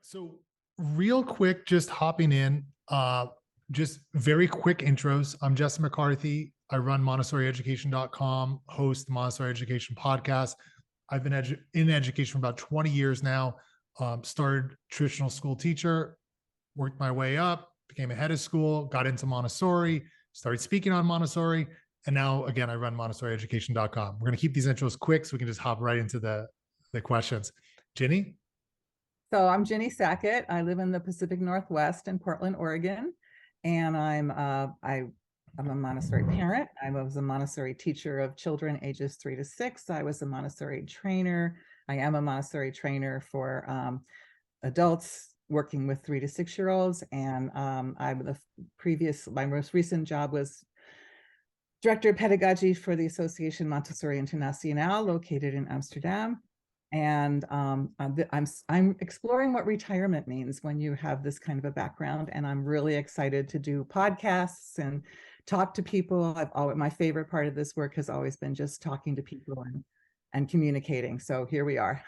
So, real quick, just hopping in, just very quick intros. I'm Justin McCarthy. I run MontessoriEducation.com, host the Montessori Education podcast. I've been in education for about 20 years now. Started traditional school teacher, worked my way up, became a head of school, got into Montessori, started speaking on Montessori, and now again I run MontessoriEducation.com. We're going to keep these intros quick so we can just hop right into the questions. Ginny? So I'm Ginny Sackett. I live in the Pacific Northwest in Portland, Oregon, and I'm a Montessori parent. I was a Montessori teacher of children ages 3 to 6. I was a Montessori trainer. I am a Montessori trainer for adults working with 3 to 6-year-olds. And my most recent job was director of pedagogy for the Association Montessori Internationale, located in Amsterdam. And I'm exploring what retirement means when you have this kind of a background, and I'm really excited to do podcasts and talk to people. My favorite part of this work has always been just talking to people and communicating. So here we are.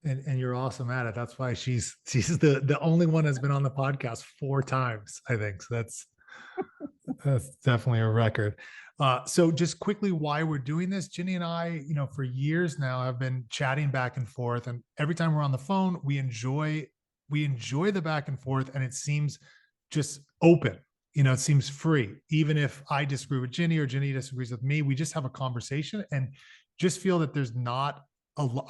And you're awesome at it. That's why she's the only one that's been on the podcast 4 times, I think. So that's definitely a record. So just quickly, why we're doing this, Ginny and I, for years now have been chatting back and forth, and every time we're on the phone, we enjoy the back and forth, and it seems just open. It seems free. Even if I disagree with Ginny or Ginny disagrees with me, we just have a conversation and just feel that there's not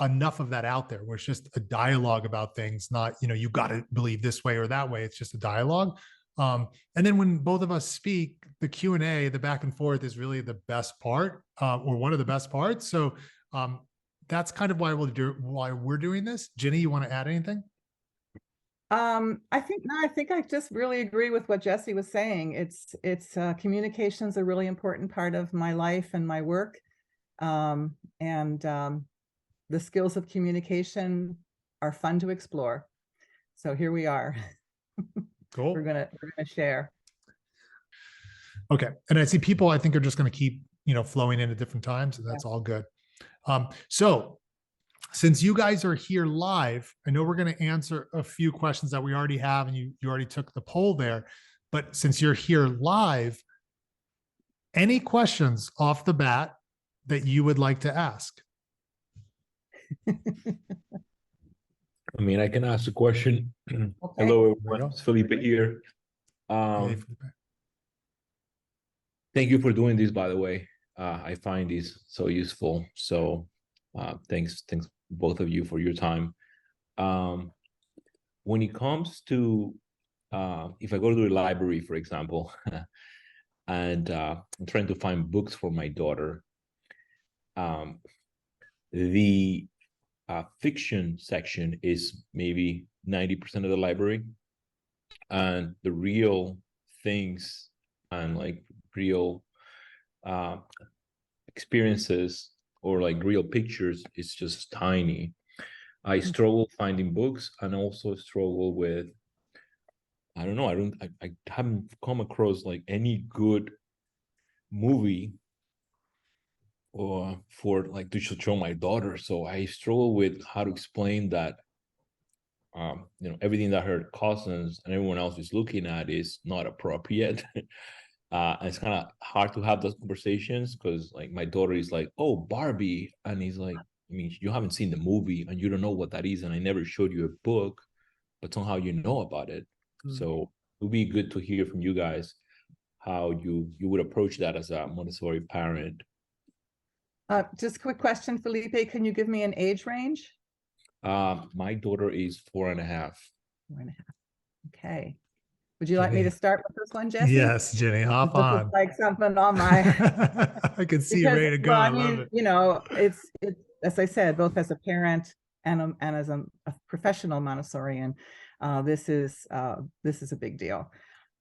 enough of that out there where it's just a dialogue about things, not, you got to believe this way or that way. It's just a dialogue. And then when both of us speak, the Q&A, the back and forth is really the best part, or one of the best parts. So that's kind of why we're doing this. Ginny, you want to add anything? I think I just really agree with what Jesse was saying. It's communication is a really important part of my life and my work. The skills of communication are fun to explore. So here we are. Cool. We're gonna share. Okay, and I see people I think are just going to keep flowing in at different times, and that's all good. So since you guys are here live, I know we're going to answer a few questions that we already have, and you already took the poll there. But since you're here live, any questions off the bat that you would like to ask? I mean, I can ask a question. Okay. Hello, everyone. It's Felipe here. Hey, Thank you for doing this, by the way. I find these so useful. So thanks both of you for your time. When it comes to, if I go to the library, for example, and I'm trying to find books for my daughter, the fiction section is maybe 90% of the library, and the real things and like real experiences or like real pictures is just tiny. I struggle finding books, and also struggle with, I don't know, I haven't come across like any good movie or for like to show my daughter. So I struggle with how to explain that everything that her cousins and everyone else is looking at is not appropriate. And it's kind of hard to have those conversations because like my daughter is like, oh, Barbie, and he's like, I mean, you haven't seen the movie and you don't know what that is, and I never showed you a book, but somehow you know about it. So it would be good to hear from you guys how you would approach that as a Montessori parent. Just a quick question, Felipe. Can you give me an age range? My daughter is 4.5. 4.5. Okay. Would you like me to start with this one, Jesse? Yes, Ginny, hop on. Like something on my. I can see you ready to go. Well, I love it. It's as I said, both as a parent and as a professional Montessorian, this is a big deal.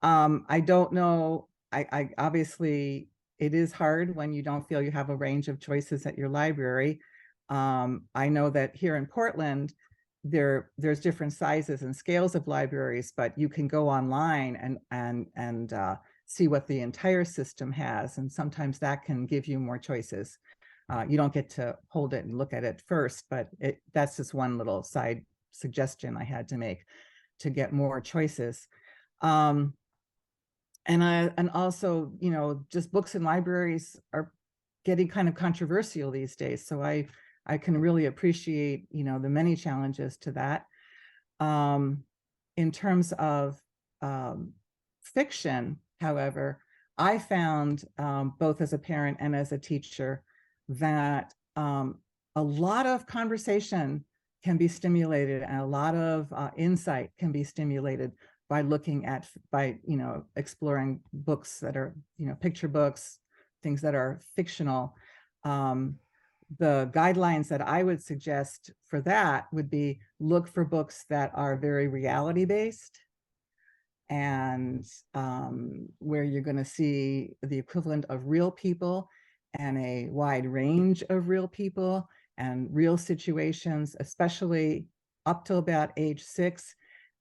I don't know. I obviously it is hard when you don't feel you have a range of choices at your library. I know that here in Portland, there's different sizes and scales of libraries, but you can go online and see what the entire system has, and sometimes that can give you more choices. You don't get to hold it and look at it first, but that's just one little side suggestion I had to make to get more choices. And also, you know, just books in libraries are getting kind of controversial these days. So I can really appreciate, you know, the many challenges to that. In terms of fiction, however, I found both as a parent and as a teacher that a lot of conversation can be stimulated and a lot of insight can be stimulated by looking at, you know, exploring books that are, you know, picture books, things that are fictional. The guidelines that I would suggest for that would be look for books that are very reality based and where you're going to see the equivalent of real people and a wide range of real people and real situations, especially up till about age 6.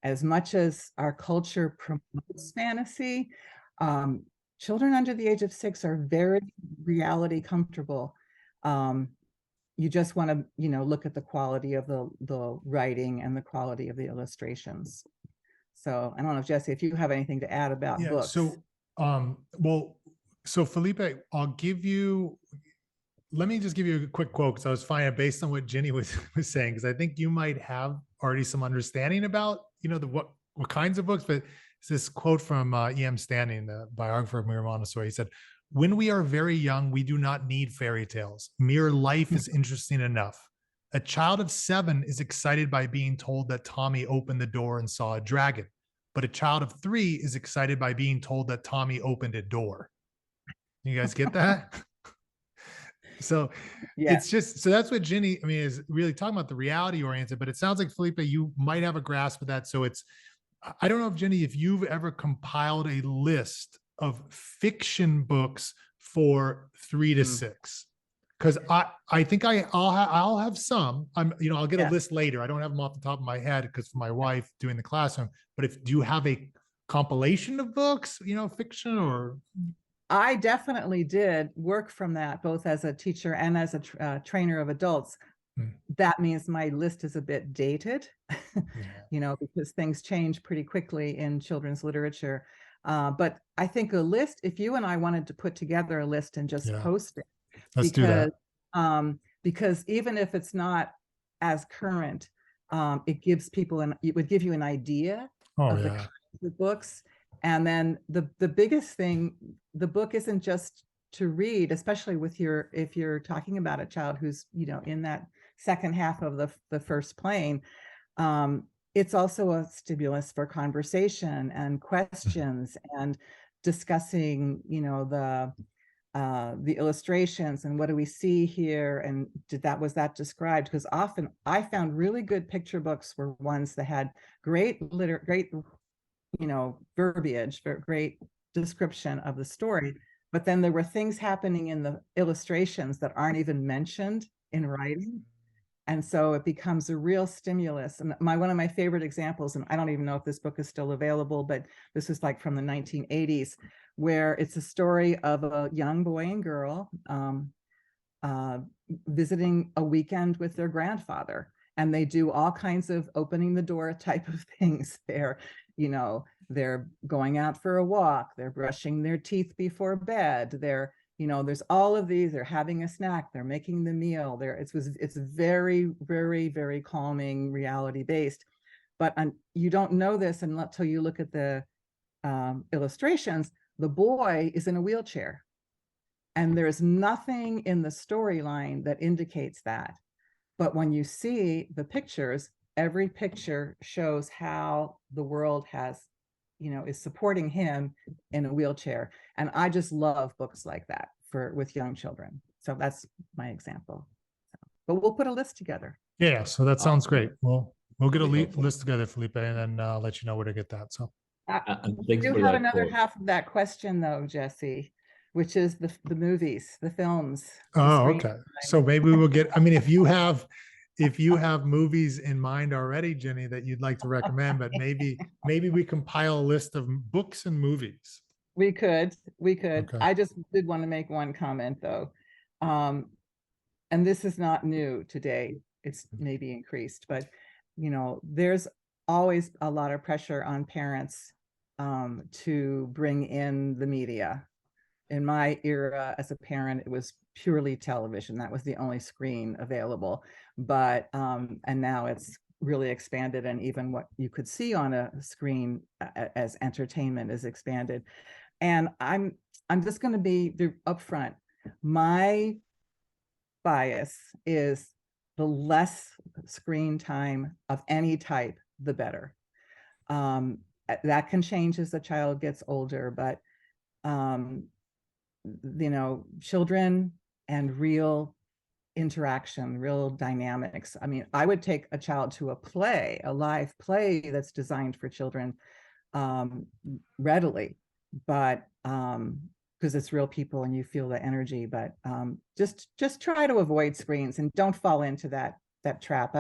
As much as our culture promotes fantasy, children under the age of 6 are very reality comfortable. You just want to, you know, look at the quality of the writing and the quality of the illustrations. So I don't know if Jesse, if you have anything to add about books. So, well, so Felipe, let me just give you a quick quote because I was finding it based on what Ginny was saying, because I think you might have already some understanding about, you know, what kinds of books, but it's this quote from E.M. Standing, the biographer of Montessori. He said, "When we are very young, we do not need fairy tales. Mere life is interesting enough. A child of 7 is excited by being told that Tommy opened the door and saw a dragon, but a child of 3 is excited by being told that Tommy opened a door." You guys get that? So Yeah. it's just, so that's what Ginny, I mean, is really talking about, the reality oriented, but it sounds like Felipe, you might have a grasp of that. So it's, I don't know if Ginny, if you've ever compiled a list of fiction books for 3 to 6, because I think I'll have some. I'll get a list later. I don't have them off the top of my head because for my wife doing the classroom. But do you have a compilation of books, you know, fiction or? I definitely did work from that, both as a teacher and as a trainer of adults. That means my list is a bit dated, you know, because things change pretty quickly in children's literature. But I think a list, if you and I wanted to put together a list and just post it, Let's do that. Because even if it's not as current, it gives people it would give you an idea of the kinds of books. And then the biggest thing, the book isn't just to read, especially if you're talking about a child who's, you know, in that second half of the first plane. It's also a stimulus for conversation and questions and discussing, you know, the illustrations and what do we see here and was that described? Because often I found really good picture books were ones that had great you know, verbiage, great description of the story, but then there were things happening in the illustrations that aren't even mentioned in writing. And so it becomes a real stimulus. And one of my favorite examples, and I don't even know if this book is still available, but this is like from the 1980s, where it's a story of a young boy and girl visiting a weekend with their grandfather. And they do all kinds of opening the door type of things there. You know, they're going out for a walk, they're brushing their teeth before bed, they're, you know, there's all of these, they're having a snack, they're making the meal there. It's very, very, very calming, reality based. But you don't know this until you look at the illustrations. The boy is in a wheelchair and there's nothing in the storyline that indicates that. But when you see the pictures, every picture shows how the world has, you know, is supporting him in a wheelchair. And I just love books like that with young children. So that's my example. But we'll put a list together. Yeah, so that sounds great. We'll get a list together, Felipe, and then let you know where to get that. So we do have another half of that question though, Jesse, which is the movies, the films. Oh, okay. So maybe we'll get, I mean, if you have movies in mind already, Ginny, that you'd like to recommend, but maybe we compile a list of books and movies. We could. Okay. I just did want to make one comment though. And this is not new today. It's maybe increased, but there's always a lot of pressure on parents to bring in the media. In my era as a parent, it was purely television. That was the only screen available. But and now it's really expanded, and even what you could see on a screen as entertainment is expanded. And I'm just going to be upfront. My bias is the less screen time of any type, the better. That can change as the child gets older, but children and real interaction, real dynamics. I mean, I would take a child to a live play that's designed for children readily, but because it's real people and you feel the energy, but just try to avoid screens and don't fall into that trap.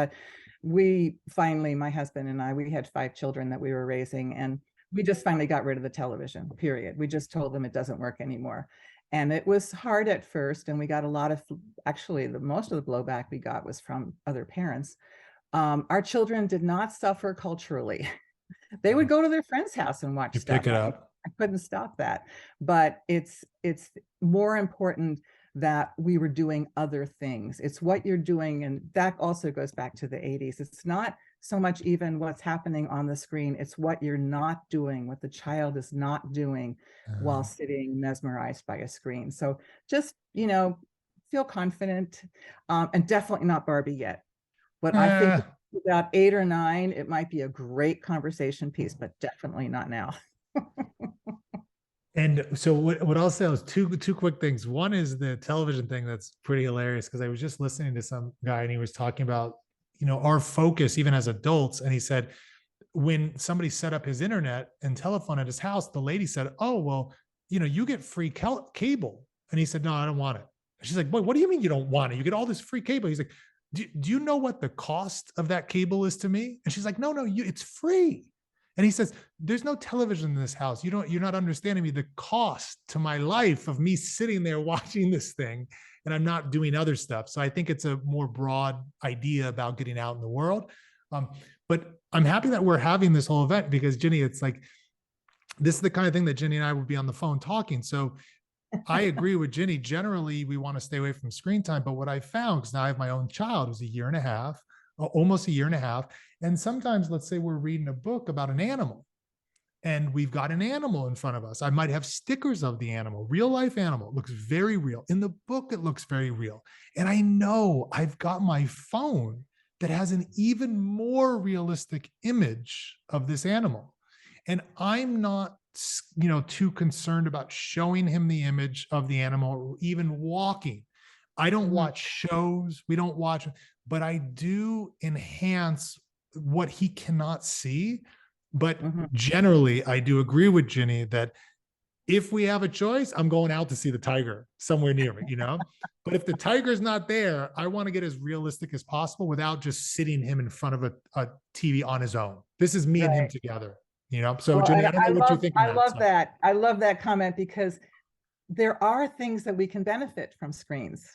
We finally, my husband and I, we had 5 children that we were raising, and we just finally got rid of the television, period. We just told them it doesn't work anymore. And it was hard at first, and we got a lot of, actually, most of the blowback we got was from other parents. Our children did not suffer culturally. They would go to their friend's house and watch stuff. Pick it up. I couldn't stop that. But it's more important that we were doing other things. It's what you're doing. And that also goes back to the 80s. It's not so much even what's happening on the screen. It's what you're not doing, what the child is not doing while sitting mesmerized by a screen. So just, feel confident, and definitely not Barbie yet. But I think about 8 or 9, it might be a great conversation piece, but definitely not now. And so what I'll say is two quick things. One is the television thing that's pretty hilarious, because I was just listening to some guy and he was talking about, our focus even as adults. And he said, when somebody set up his internet and telephone at his house, the lady said, oh, well, you get free cable. And he said, no, I don't want it. And she's like, wait, what do you mean you don't want it? You get all this free cable. He's like, do you know what the cost of that cable is to me? And she's like, no, it's free. And he says, there's no television in this house. You're not understanding me. The cost to my life of me sitting there watching this thing, and I'm not doing other stuff. So I think it's a more broad idea about getting out in the world. But I'm happy that we're having this whole event, because Ginny, it's like, this is the kind of thing that Ginny and I would be on the phone talking. So I agree with Ginny. Generally, we want to stay away from screen time. But what I found, because now I have my own child who's almost a year and a half. And sometimes, let's say we're reading a book about an animal, and we've got an animal in front of us. I might have stickers of the animal, real life animal. It looks very real. In the book, it looks very real. And I know I've got my phone that has an even more realistic image of this animal. And I'm not, too concerned about showing him the image of the animal, or even walking. I don't watch shows. We don't watch, but I do enhance what he cannot see. But generally, I do agree with Ginny that if we have a choice, I'm going out to see the tiger somewhere near me, But if the tiger's not there, I want to get as realistic as possible without just sitting him in front of a TV on his own. This is me and him together, So Well, Ginny, I don't know what you think. I love that. I love that comment, because there are things that we can benefit from screens,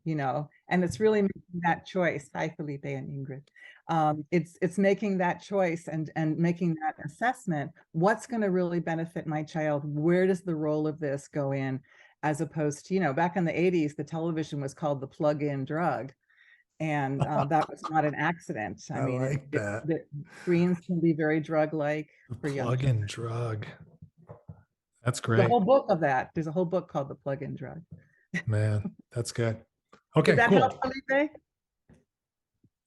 and it's really making that choice. Hi, Felipe and Ingrid. It's making that choice and making that assessment. What's going to really benefit my child? Where does the role of this go in? As opposed to, back in the 80s, the television was called the plug-in drug. And that was not an accident. I mean, like that. The screens can be very drug-like for young plug-in drug. That's great. There's a whole book of that. There's a whole book called The Plug-in Drug. Man, that's good. Okay, Did that cool. help, Felipe?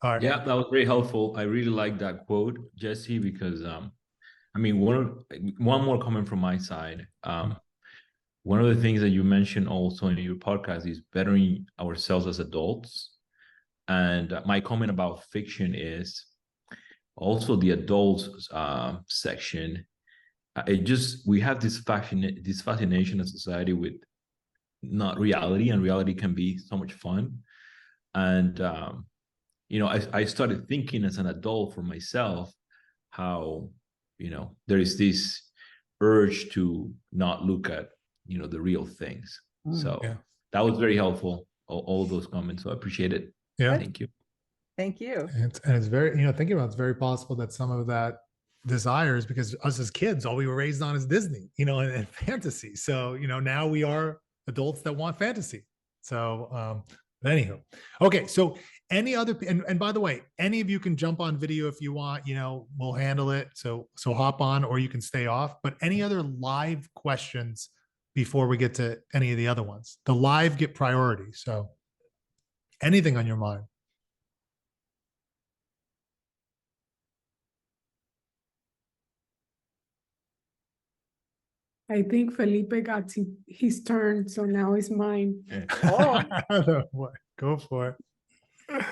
All right. Yeah, that was very helpful. I really like that quote, Jesse, because one more comment from my side. One of the things that you mentioned also in your podcast is bettering ourselves as adults. And my comment about fiction is also the adults section. We have this fascination in society with not reality, and reality can be so much fun. And I started thinking as an adult for myself how there is this urge to not look at the real things. So that was very helpful, all those comments. So I appreciate it. Yeah, thank you. Thank you. And it's very, thinking about it's very possible that some of that desire is because us as kids, all we were raised on is Disney, and fantasy. So, now we are adults that want fantasy. So, but anywho, okay. So any other, and by the way, any of you can jump on video if you want, we'll handle it. So hop on, or you can stay off, but any other live questions before we get to any of the other ones? The live get priority. So anything on your mind? I think Felipe got his turn, so now it's mine. Go for it.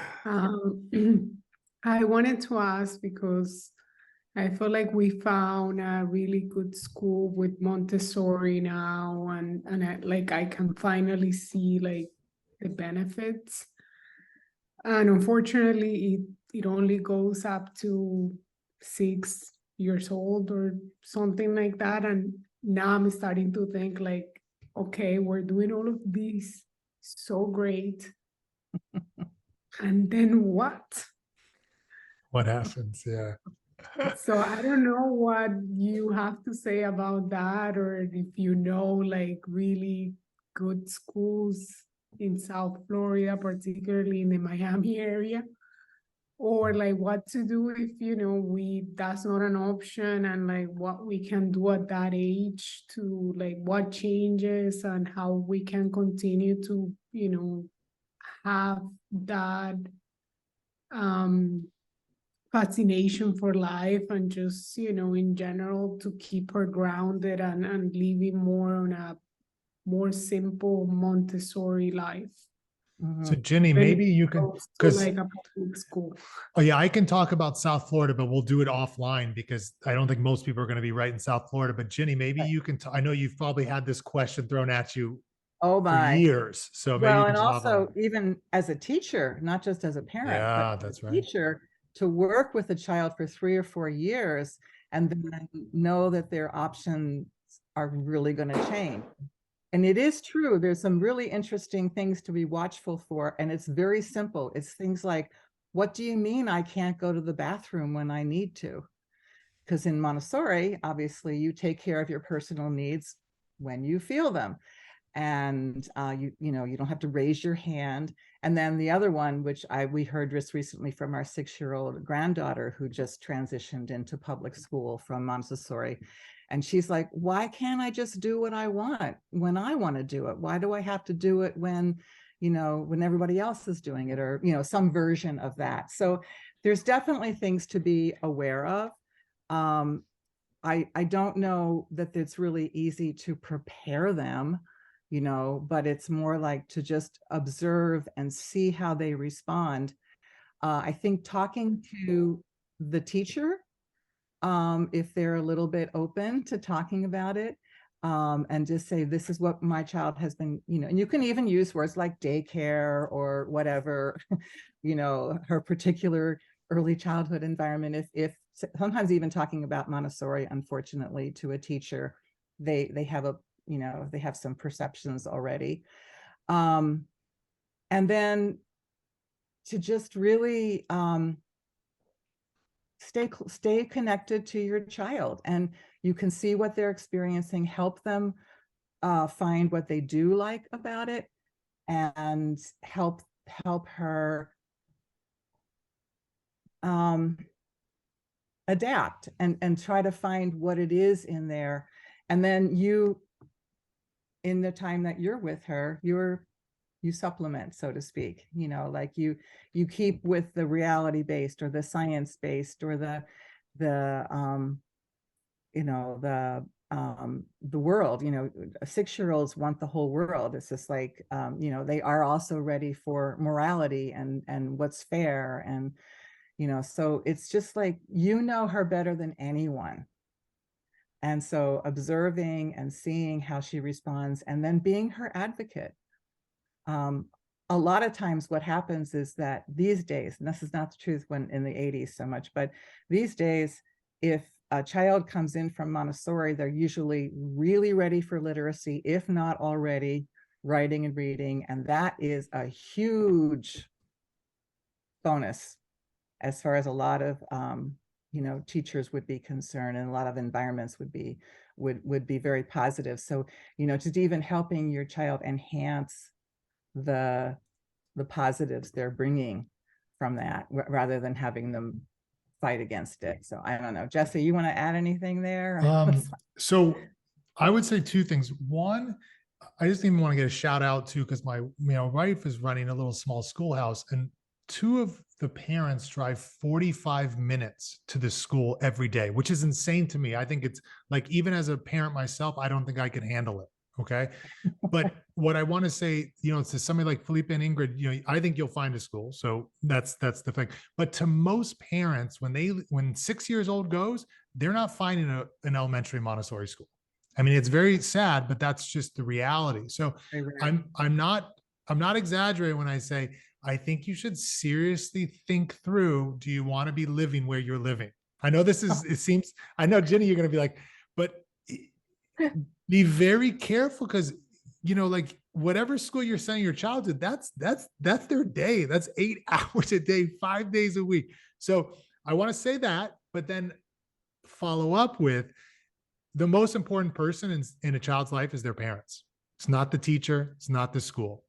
I wanted to ask because I feel like we found a really good school with Montessori now, and I can finally see like the benefits. And unfortunately, it only goes up to 6 years old or something like that. And now I'm starting to think like, okay, we're doing all of this so great. And then what? What happens? Yeah. So I don't know what you have to say about that, or if you know like really good schools in South Florida, particularly in the Miami area, or like what to do if that's not an option, and like what we can do at that age to like what changes and how we can continue to have that fascination for life, and just in general to keep her grounded and living more on a more simple Montessori life. So Ginny, maybe you can, because like a public school. Oh yeah, I can talk about South Florida, but we'll do it offline because I don't think most people are going to be right in South Florida. But Ginny, maybe you can. I know you've probably had this question thrown at you for years, so maybe you can and just also even as a teacher, not just as a parent, yeah, but that's as a right. teacher, to work with a child for 3 or 4 years and then know that their options are really going to change. And it is true, there's some really interesting things to be watchful for, and it's very simple. It's things like, what do you mean I can't go to the bathroom when I need to? Because in Montessori, obviously, you take care of your personal needs when you feel them. And you don't have to raise your hand. And then the other one, which we heard just recently from our 6-year-old granddaughter who just transitioned into public school from Montessori. And she's like, why can't I just do what I want when I want to do it? Why do I have to do it when everybody else is doing it, or, some version of that? So there's definitely things to be aware of. I don't know that it's really easy to prepare them, but it's more like to just observe and see how they respond. I think talking to the teacher, if they're a little bit open to talking about it, and just say, this is what my child has been, and you can even use words like daycare or whatever, her particular early childhood environment. If sometimes even talking about Montessori, unfortunately, to a teacher, they have they have some perceptions already. And then to just really stay connected to your child, and you can see what they're experiencing, help them find what they do like about it, and help her adapt and try to find what it is in there. And then in the time that you're with her, you supplement, so to speak, like you keep with the reality based or the science based or the world. 6-year-olds want the whole world. It's just like, they are also ready for morality and what's fair. And, so it's just like, her better than anyone. And so observing and seeing how she responds, and then being her advocate. A lot of times what happens is that these days, and this is not the truth when in the 80s so much, but these days, if a child comes in from Montessori, they're usually really ready for literacy, if not already writing and reading. And that is a huge bonus as far as a lot of, teachers would be concerned, and a lot of environments would be very positive. So, just even helping your child enhance the positives they're bringing from that, rather than having them fight against it. So I don't know, Jesse, you want to add anything there? So I would say two things. One, I just even want to get a shout out to, because my wife is running a little small schoolhouse, and two of the parents drive 45 minutes to the school every day, which is insane to me. I think it's like, even as a parent myself, I don't think I can handle it. Okay. But what I want to say, to somebody like Felipe and Ingrid, I think you'll find a school. So that's the thing. But to most parents, when 6 years old goes, they're not finding an elementary Montessori school. I mean, it's very sad, but that's just the reality. So I'm not exaggerating when I say, I think you should seriously think through, do you want to be living where you're living? I know I know, Ginny, you're going to be like, but be very careful, because, like, whatever school you're sending your child to, that's their day. That's 8 hours a day, 5 days a week. So I want to say that, but then follow up with, the most important person in a child's life is their parents. It's not the teacher. It's not the school.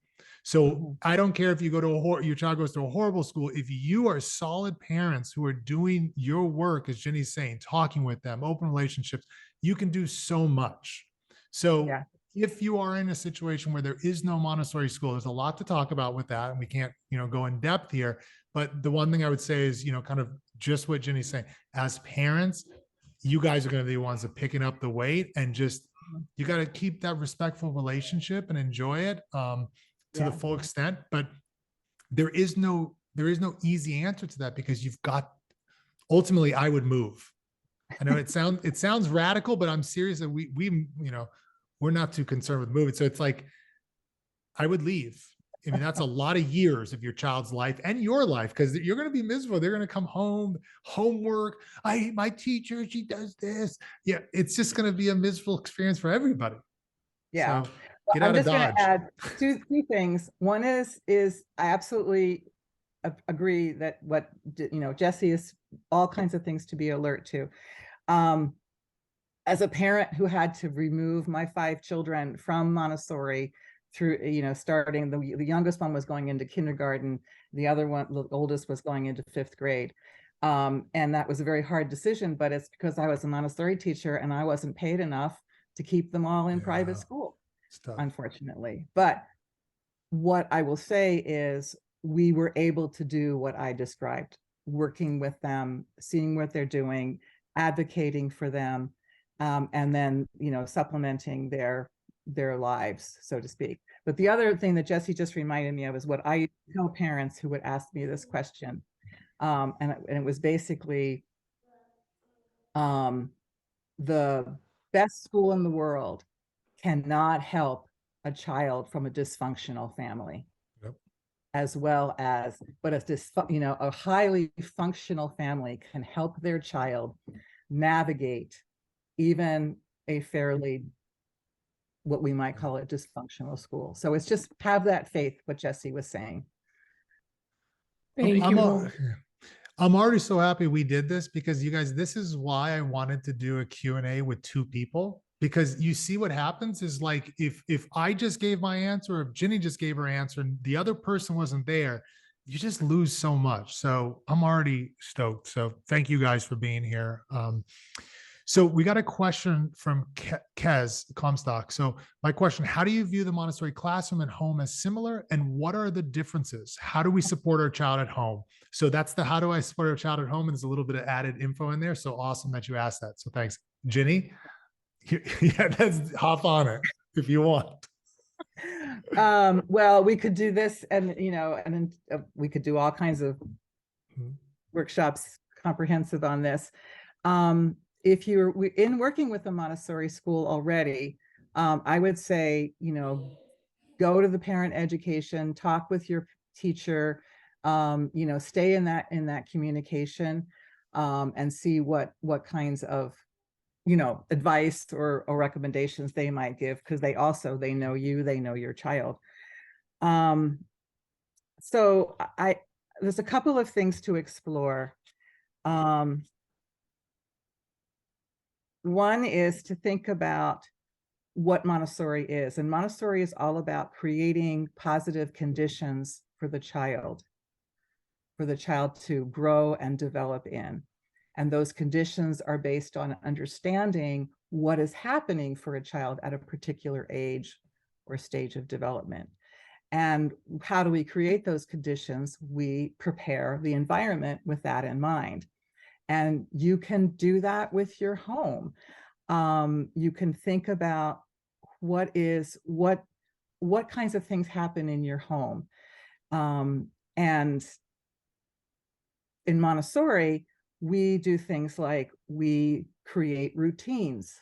So I don't care if you go to your child goes to a horrible school. If you are solid parents who are doing your work, as Ginny's saying, talking with them, open relationships, you can do so much. So if you are in a situation where there is no Montessori school, there's a lot to talk about with that, and we can't, go in depth here. But the one thing I would say is, kind of just what Ginny's saying. As parents, you guys are going to be the ones that picking up the weight, and just, you got to keep that respectful relationship and enjoy it to the full extent. But there is no easy answer to that, because ultimately I would move. I know it sounds radical, but I'm serious that we're not too concerned with moving. So it's like, I would leave. I mean, that's a lot of years of your child's life and your life, because you're going to be miserable. They're going to come home, homework. I hate my teacher. She does this. Yeah. It's just going to be a miserable experience for everybody. Yeah. So get out I'm of just going Dodge. to add two things. One is I absolutely agree that Jesse is all kinds of things to be alert to. As a parent who had to remove my 5 children from Montessori through, starting, the youngest one was going into kindergarten, the other one, the oldest, was going into 5th grade. And that was a very hard decision, but it's because I was a Montessori teacher and I wasn't paid enough to keep them all in private school, unfortunately. But what I will say is, we were able to do what I described, working with them, seeing what they're doing, advocating for them, and then, supplementing their lives, so to speak. But the other thing that Jesse just reminded me of is what I tell parents who would ask me this question. And it was basically, the best school in the world cannot help a child from a dysfunctional family. As well as, but if this, a highly functional family can help their child navigate even a fairly, what we might call a dysfunctional school. So it's just have that faith, what Jesse was saying. Thank you. I'm already so happy we did this, because you guys, this is why I wanted to do a Q&A with 2 people, because you see what happens is, like, if I just gave my answer, or if Ginny just gave her answer and the other person wasn't there, you just lose so much. So I'm already stoked. So thank you guys for being here. So we got a question from Kez Comstock. So my question, how do you view the Montessori classroom and home as similar, and what are the differences? How do we support our child at home? So that's the, how do I support our child at home? And there's a little bit of added info in there. So awesome that you asked that. So thanks. Ginny? Yeah, that's, hop on it if you want. Well, we could do this, and we could do all kinds of workshops comprehensive on this. If you're in working with a Montessori school already, I would say, go to the parent education, talk with your teacher, stay in that communication, and see what kinds of, advice or recommendations they might give, because they know you, they know your child. So there's a couple of things to explore. One is to think about what Montessori is. And Montessori is all about creating positive conditions for the child to grow and develop in. And those conditions are based on understanding what is happening for a child at a particular age or stage of development. And how do we create those conditions? We prepare the environment with that in mind. And you can do that with your home. You can think about what kinds of things happen in your home. And in Montessori, we do things like we create routines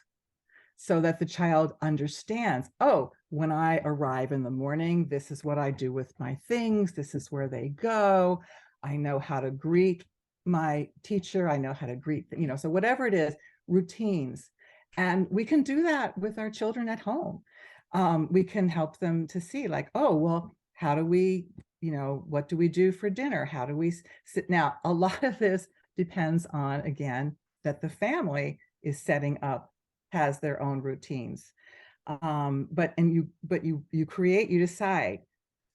so that the child understands, oh, when I arrive in the morning, this is what I do with my things. This is where they go. I know how to greet my teacher. I know how to greet, so whatever it is, routines. And we can do that with our children at home. We can help them to see like, oh, well, how do we, what do we do for dinner? How do we sit? Now, a lot of this depends on, again, that the family is setting up, has their own routines. But you decide,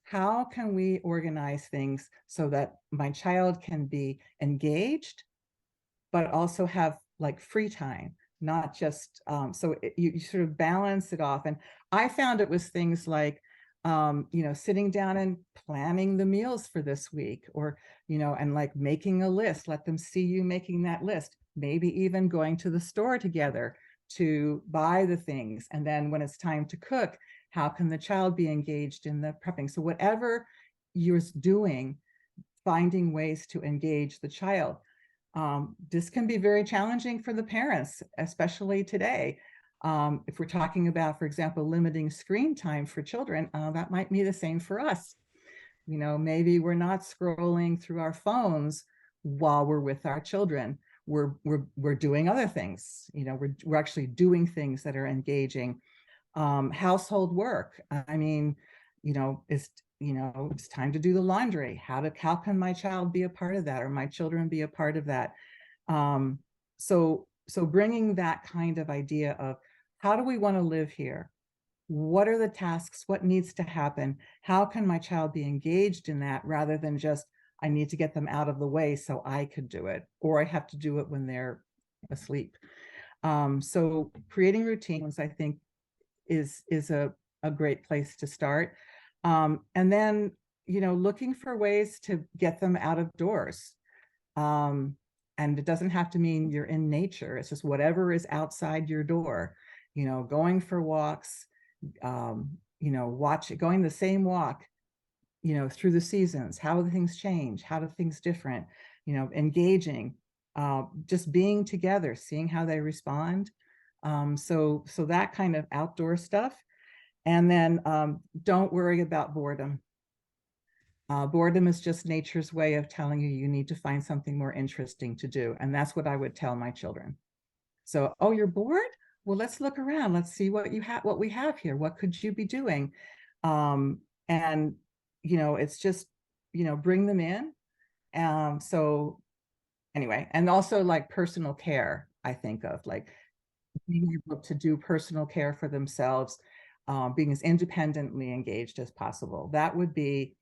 how can we organize things so that my child can be engaged, but also have like free time, not just, you sort of balance it off. And I found it was things like, sitting down and planning the meals for this week, or, and like making a list, let them see you making that list, maybe even going to the store together to buy the things. And then when it's time to cook, how can the child be engaged in the prepping? So whatever you're doing, finding ways to engage the child. This can be very challenging for the parents, especially today. If we're talking about, for example, limiting screen time for children, that might be the same for us. Maybe we're not scrolling through our phones while we're with our children. We're doing other things. We're actually doing things that are engaging. Household work. I mean, it's time to do the laundry. How can my child be a part of that, or my children be a part of that? So bringing that kind of idea of, how do we want to live here? What are the tasks? What needs to happen? How can my child be engaged in that, rather than just, I need to get them out of the way so I could do it, or I have to do it when they're asleep. So creating routines, I think, is a great place to start. And then, looking for ways to get them out of doors. And it doesn't have to mean you're in nature. It's just whatever is outside your door, going for walks, going the same walk, through the seasons. How do things change? How do things different? Engaging, just being together, seeing how they respond. So that kind of outdoor stuff. And then don't worry about boredom. Boredom is just nature's way of telling you need to find something more interesting to do. And that's what I would tell my children. So, oh, you're bored? Well, let's look around. Let's see what we have here. What could you be doing? And, it's just, bring them in. So anyway, and also like personal care, I think of like being able to do personal care for themselves, being as independently engaged as possible. That would be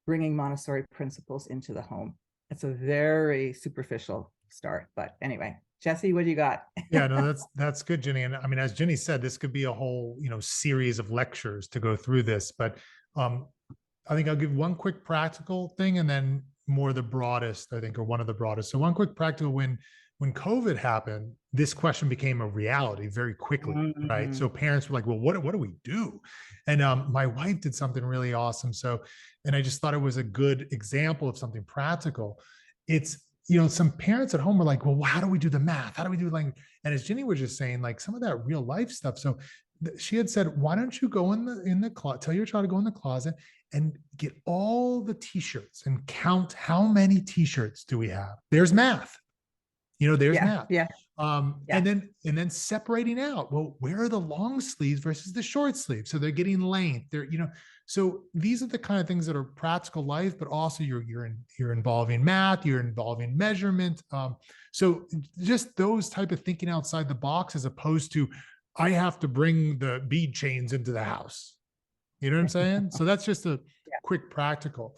bringing Montessori principles into the home. It's a very superficial start, but anyway, Jesse, what do you got? Yeah, no, that's good, Ginny. And I mean, as Ginny said, this could be a whole, series of lectures to go through this, but I think I'll give one quick practical thing, and then more the broadest, I think, or one of the broadest. So one quick practical, when COVID happened, this question became a reality very quickly, right? So parents were like, well, what do we do? And my wife did something really awesome. So, and I just thought it was a good example of something practical. It's, some parents at home were like, well, how do we do the math? How do we do like, and as Ginny was just saying, like some of that real life stuff. So she had said, why don't you go in the closet, tell your child to go in the closet and get all the t-shirts and count how many t-shirts do we have? There's math. there's Yeah, math. yeah. And then separating out, well, where are the long sleeves versus the short sleeves? So they're getting length. So these are the kind of things that are practical life, but also you're involving math, you're involving measurement. So just those type of thinking outside the box, as opposed to, I have to bring the bead chains into the house. You know what I'm saying? So that's just a quick practical.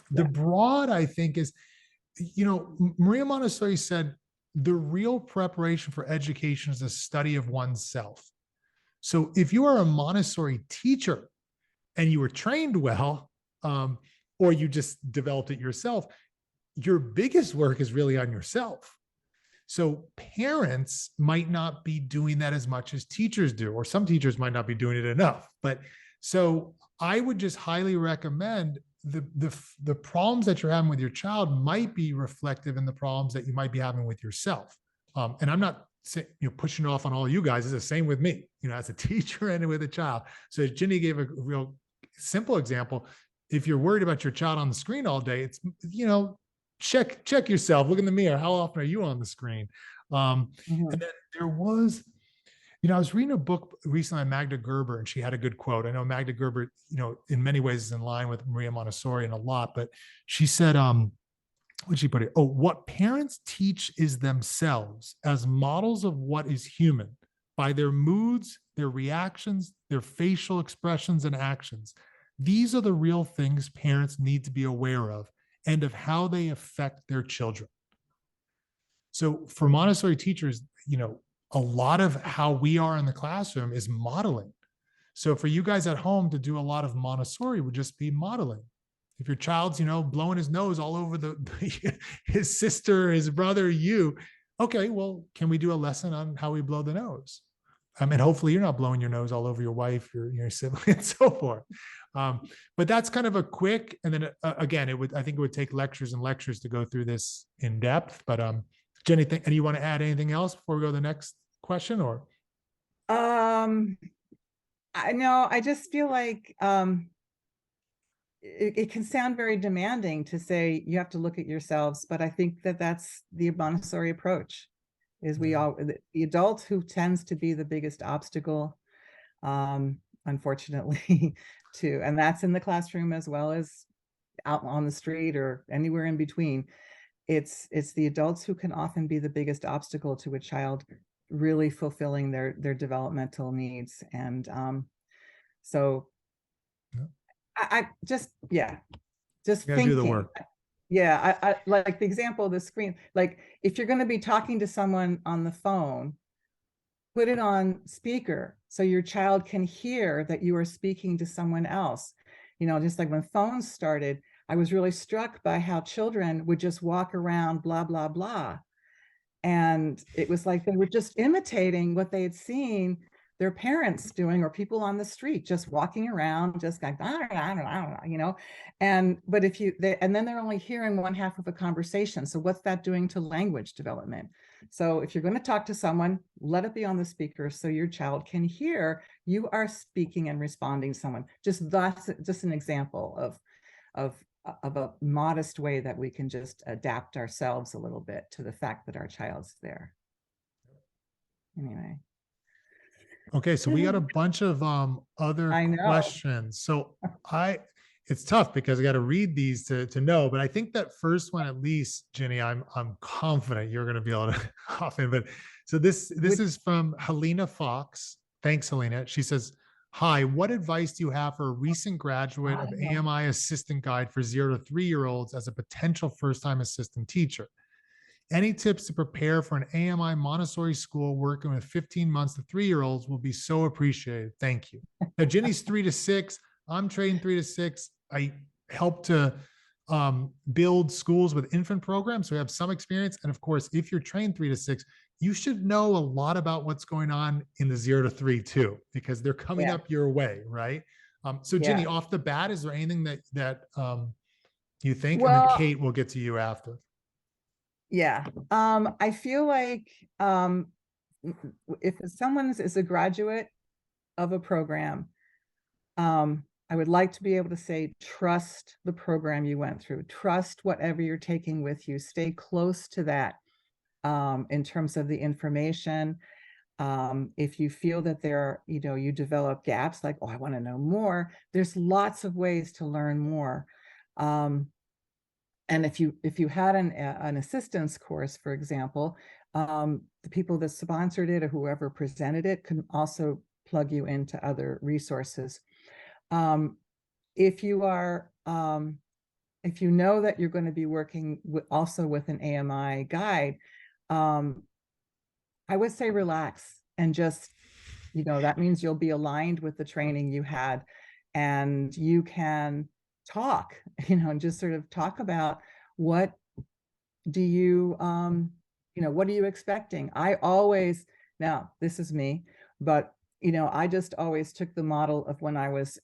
The broad, I think, is, Maria Montessori said, the real preparation for education is a study of oneself. So if you are a Montessori teacher and you were trained well, or you just developed it yourself, your biggest work is really on yourself. So parents might not be doing that as much as teachers do, or some teachers might not be doing it enough. But so I would just highly recommend the problems that you're having with your child might be reflective in the problems that you might be having with yourself. And I'm not pushing off on all you guys. It's the same with me, as a teacher and with a child. So as Ginny gave a real simple example, if you're worried about your child on the screen all day, it's, check yourself, look in the mirror. How often are you on the screen? And then there was, I was reading a book recently on Magda Gerber, and she had a good quote. I know Magda Gerber, in many ways is in line with Maria Montessori and a lot, but she said, what'd she put it? Oh, what parents teach is themselves as models of what is human by their moods, their reactions, their facial expressions and actions. These are the real things parents need to be aware of and of how they affect their children. So for Montessori teachers, a lot of how we are in the classroom is modeling. So for you guys at home to do a lot of Montessori would just be modeling. If your child's, blowing his nose all over his sister, his brother, you, okay, well, can we do a lesson on how we blow the nose? And hopefully you're not blowing your nose all over your wife, your sibling, and so forth. But that's kind of a quick, and then again, I think it would take lectures and lectures to go through this in depth. But Jenny, and you want to add anything else before we go to the next question, or? I know, I just feel like it can sound very demanding to say you have to look at yourselves, but I think that's the Montessori approach. Is the adult who tends to be the biggest obstacle, unfortunately, and that's in the classroom as well as out on the street or anywhere in between. It's the adults who can often be the biggest obstacle to a child really fulfilling their developmental needs. And so I just thinking, do the work. Yeah, I like the example of the screen. Like, if you're going to be talking to someone on the phone, put it on speaker so your child can hear that you are speaking to someone else. Just like when phones started, I was really struck by how children would just walk around, blah, blah, blah. And it was like they were just imitating what they had seen their parents doing, or people on the street just walking around, just like, I don't know, and then they're only hearing one half of a conversation. So what's that doing to language development? So if you're going to talk to someone, let it be on the speaker so your child can hear you are speaking and responding to someone. That's just an example of a modest way that we can just adapt ourselves a little bit to the fact that our child's there. Anyway. Okay, so we got a bunch of other questions. So it's tough because I got to read these to know, but I think that first one, at least, Ginny, I'm confident you're going to be able to hop in. But so this is from Helena Fox. Thanks, Helena. She says, "Hi, what advice do you have for a recent graduate of AMI assistant guide for 0 to 3-year-olds as a potential first-time assistant teacher? Any tips to prepare for an AMI Montessori school working with 15 months to 3-year-olds will be so appreciated. Thank you." Now, Ginny's 3 to 6. I'm trained 3 to 6. I help to build schools with infant programs, so we have some experience. And of course, if you're trained 3 to 6, you should know a lot about what's going on in the 0 to 3 too, because they're coming up your way, right? So Ginny, off the bat, is there anything that you think? And then Kate, will get to you after. Yeah, I feel like if someone is a graduate of a program, I would like to be able to say, trust the program you went through, trust whatever you're taking with you, stay close to that. in terms of the information. If you feel that there, you develop gaps like, oh, I want to know more, there's lots of ways to learn more. And if you had an assistance course, for example, the people that sponsored it or whoever presented it can also plug you into other resources. If you know that you're going to be working also with an AMI guide, I would say relax and just, that means you'll be aligned with the training you had, and you can talk, and just sort of talk about what do you, what are you expecting? Now this is me, but I just always took the model of when I was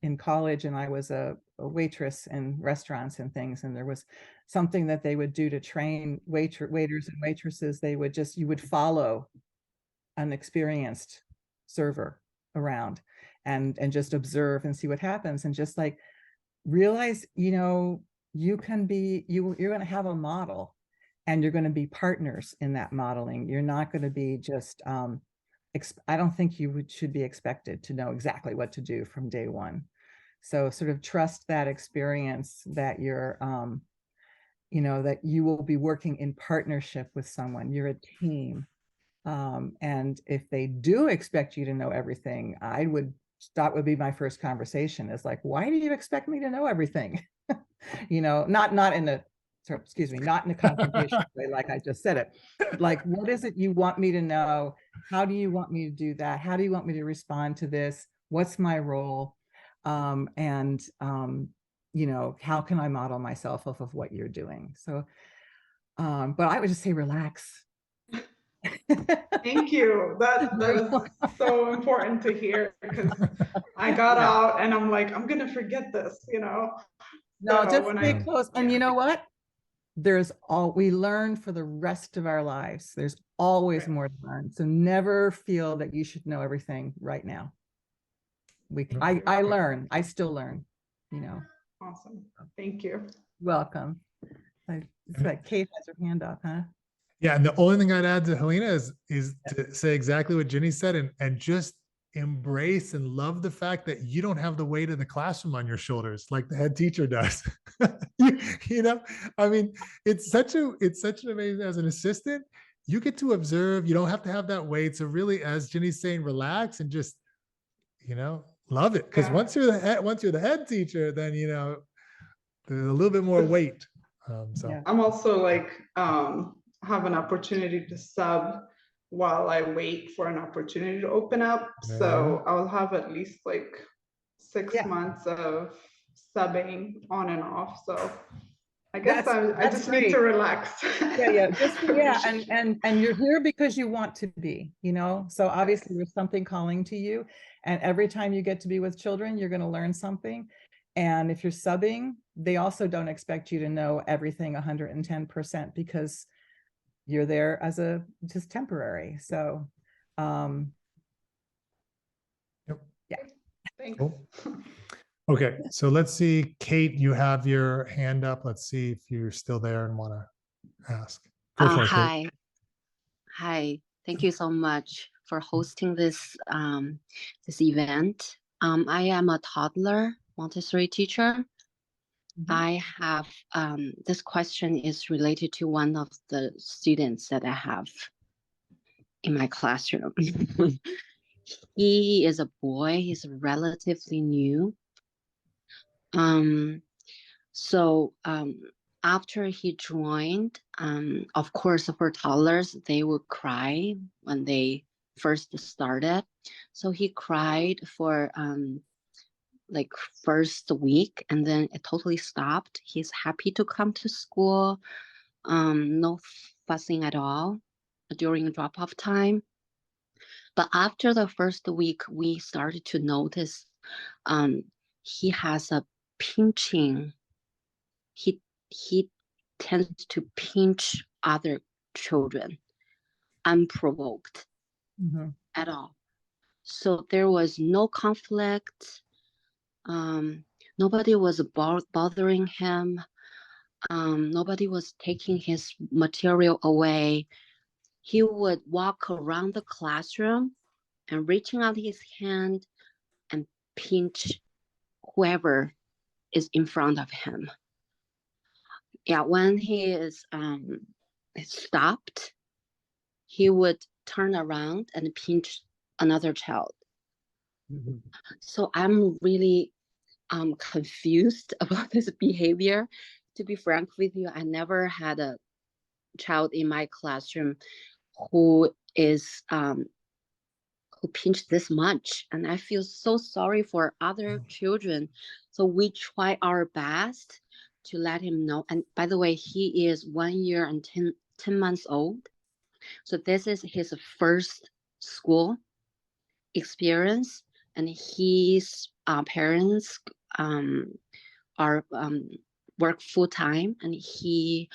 in college and I was a waitress in restaurants and things, and there was something that they would do to train waiters and waitresses. You would follow an experienced server around and just observe and see what happens, and just like realize, you're going to have a model, and you're going to be partners in that modeling. You're not going to be just I don't think you should be expected to know exactly what to do from day one. So sort of trust that experience, that you're, that you will be working in partnership with someone. You're a team. And if they do expect you to know everything, that would be my first conversation, is like, why do you expect me to know everything? Not in a confrontation way, like I just said it. Like, what is it you want me to know? How do you want me to do that? How do you want me to respond to this? What's my role? How can I model myself off of what you're doing? So, but I would just say relax. Thank you. That is so important to hear, because I got out and I'm like, I'm gonna forget this, No, so just stay close. And you know what? We learn for the rest of our lives. There's always more to learn. So never feel that you should know everything right now. I learn. I still learn. Awesome. Thank you. Welcome. It's like Kate has her hand up, huh? Yeah, and the only thing I'd add to Helena is to say exactly what Ginny said, and just embrace and love the fact that you don't have the weight of the classroom on your shoulders like the head teacher does. I mean, it's such an amazing, as an assistant, you get to observe. You don't have to have that weight. So really, as Ginny's saying, relax and just, love it. Because once you're the head teacher, then there's a little bit more weight. I'm also like have an opportunity to sub while I wait for an opportunity to open up. So I'll have at least like 6 months of subbing on and off. So I guess I just need to relax. And you're here because you want to be, so obviously there's something calling to you, and every time you get to be with children, you're going to learn something. And if you're subbing, they also don't expect you to know everything 110%, because you're there as just temporary. So, Thanks. Cool. Okay, so let's see, Kate, you have your hand up. Let's see if you're still there and want to ask. Go for it, Hi. Kate. Hi. Thank you so much for hosting this this event. I am a toddler Montessori teacher. I have this question is related to one of the students that I have in my classroom. He is a boy. He's relatively new. After he joined, of course, for toddlers, they would cry when they first started. So he cried for like first week, and then it totally stopped. He's happy to come to school, no fussing at all during drop-off time. But after the first week, we started to notice he has a pinching. He tends to pinch other children unprovoked at all. So there was no conflict. Nobody was bothering him. nobody was taking his material away, he would walk around the classroom and reaching out his hand and pinch whoever is in front of him. Yeah, when he is stopped, he would turn around and pinch another child. Mhm. So I'm really confused about this behavior. To be frank with you, I never had a child in my classroom who is who pinched this much, and I feel so sorry for other children. So we try our best to let him know. And by the way, he is 1 year and 10 months old. So this is his first school experience, and his parents are work full time, and he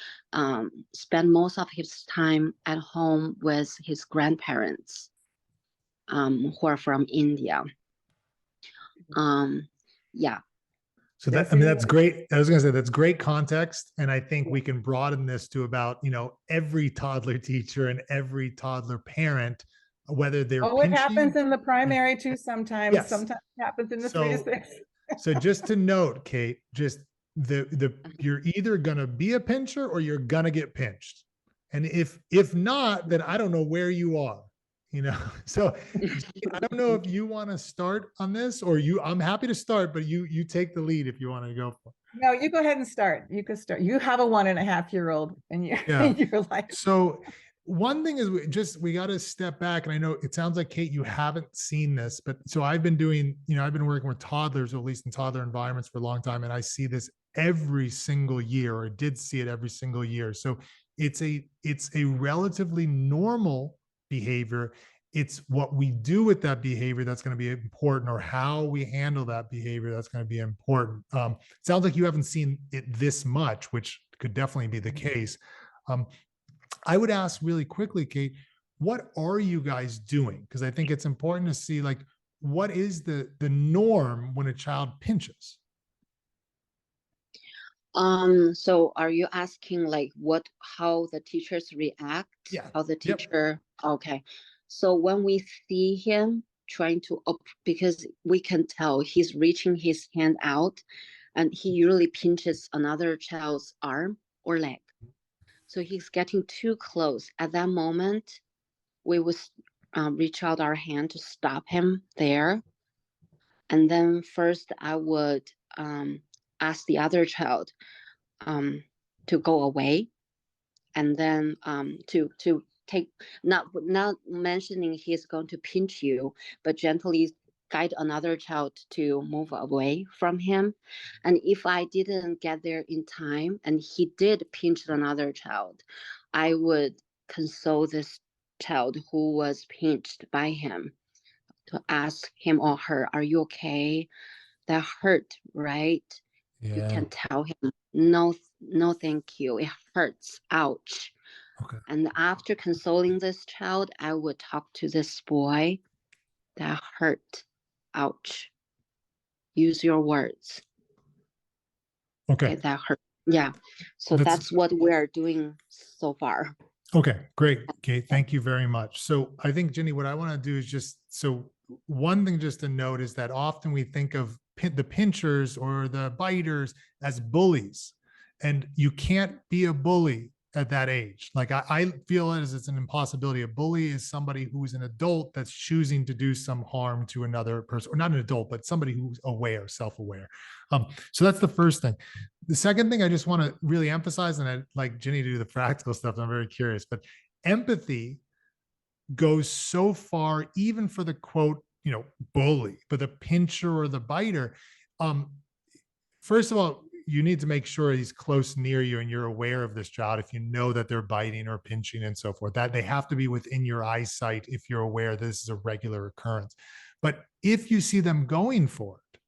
spent most of his time at home with his grandparents, who are from India. Yeah. So that, I mean, that's great. I was going to say that's great context. And I think we can broaden this to about, every toddler teacher and every toddler parent, whether they're Oh, it pinching. happens in the primary too sometimes. Yes. Sometimes it happens in the 3 to So- 6. So just to note, Kate, just you're either gonna be a pincher or you're gonna get pinched. And if not, then I don't know where you are, So I don't know if you want to start on this or I'm happy to start, but you take the lead if you want to go for it. No, you go ahead and start. You could start. You have a 1.5-year-old and Yeah. you're like, So one thing is we got to step back. And I know it sounds like, Kate, you haven't seen this, but so I've been doing, I've been working with toddlers, or at least in toddler environments for a long time. And I see this every single year, or did see it every single year. So it's a relatively normal behavior. It's what we do with that behavior that's going to be important, or how we handle that behavior that's going to be important. It sounds like you haven't seen it this much, which could definitely be the case. I would ask really quickly, Kate, what are you guys doing? Because I think it's important to see, like, what is the norm when a child pinches? So are you asking like how the teachers react? Yeah. How the Yep. teacher, okay. So when we see him trying to, because we can tell he's reaching his hand out, and he usually pinches another child's arm or leg. So he's getting too close. At that moment, we would reach out our hand to stop him there. And then first I would ask the other child to go away, and then to take, not mentioning he's going to pinch you, but gently guide another child to move away from him. And if I didn't get there in time and he did pinch another child, I would console this child who was pinched by him, to ask him or her, are you okay? That hurt, right? Yeah. You can tell him, no, thank you. It hurts. Ouch. Okay. And after consoling this child, I would talk to this boy. That hurt. Ouch. Use your words. Okay. That hurt. Yeah. So that's what we're doing so far. Okay, great. Okay, thank you very much. So I think, Ginny, what I want to do is one thing just to note is that often we think of the pinchers or the biters as bullies, and you can't be a bully at that age. Like I feel as it's an impossibility. A bully is somebody who's an adult that's choosing to do some harm to another person, or not an adult, but somebody who's aware, self-aware. So that's the first thing. The second thing I just want to really emphasize, and I'd like Ginny to do the practical stuff, I'm very curious, but empathy goes so far, even for the quote, bully, but the pincher or the biter. First of all, you need to make sure he's close near you and you're aware of this child. If you know that they're biting or pinching and so forth, that they have to be within your eyesight if you're aware this is a regular occurrence. But if you see them going for it,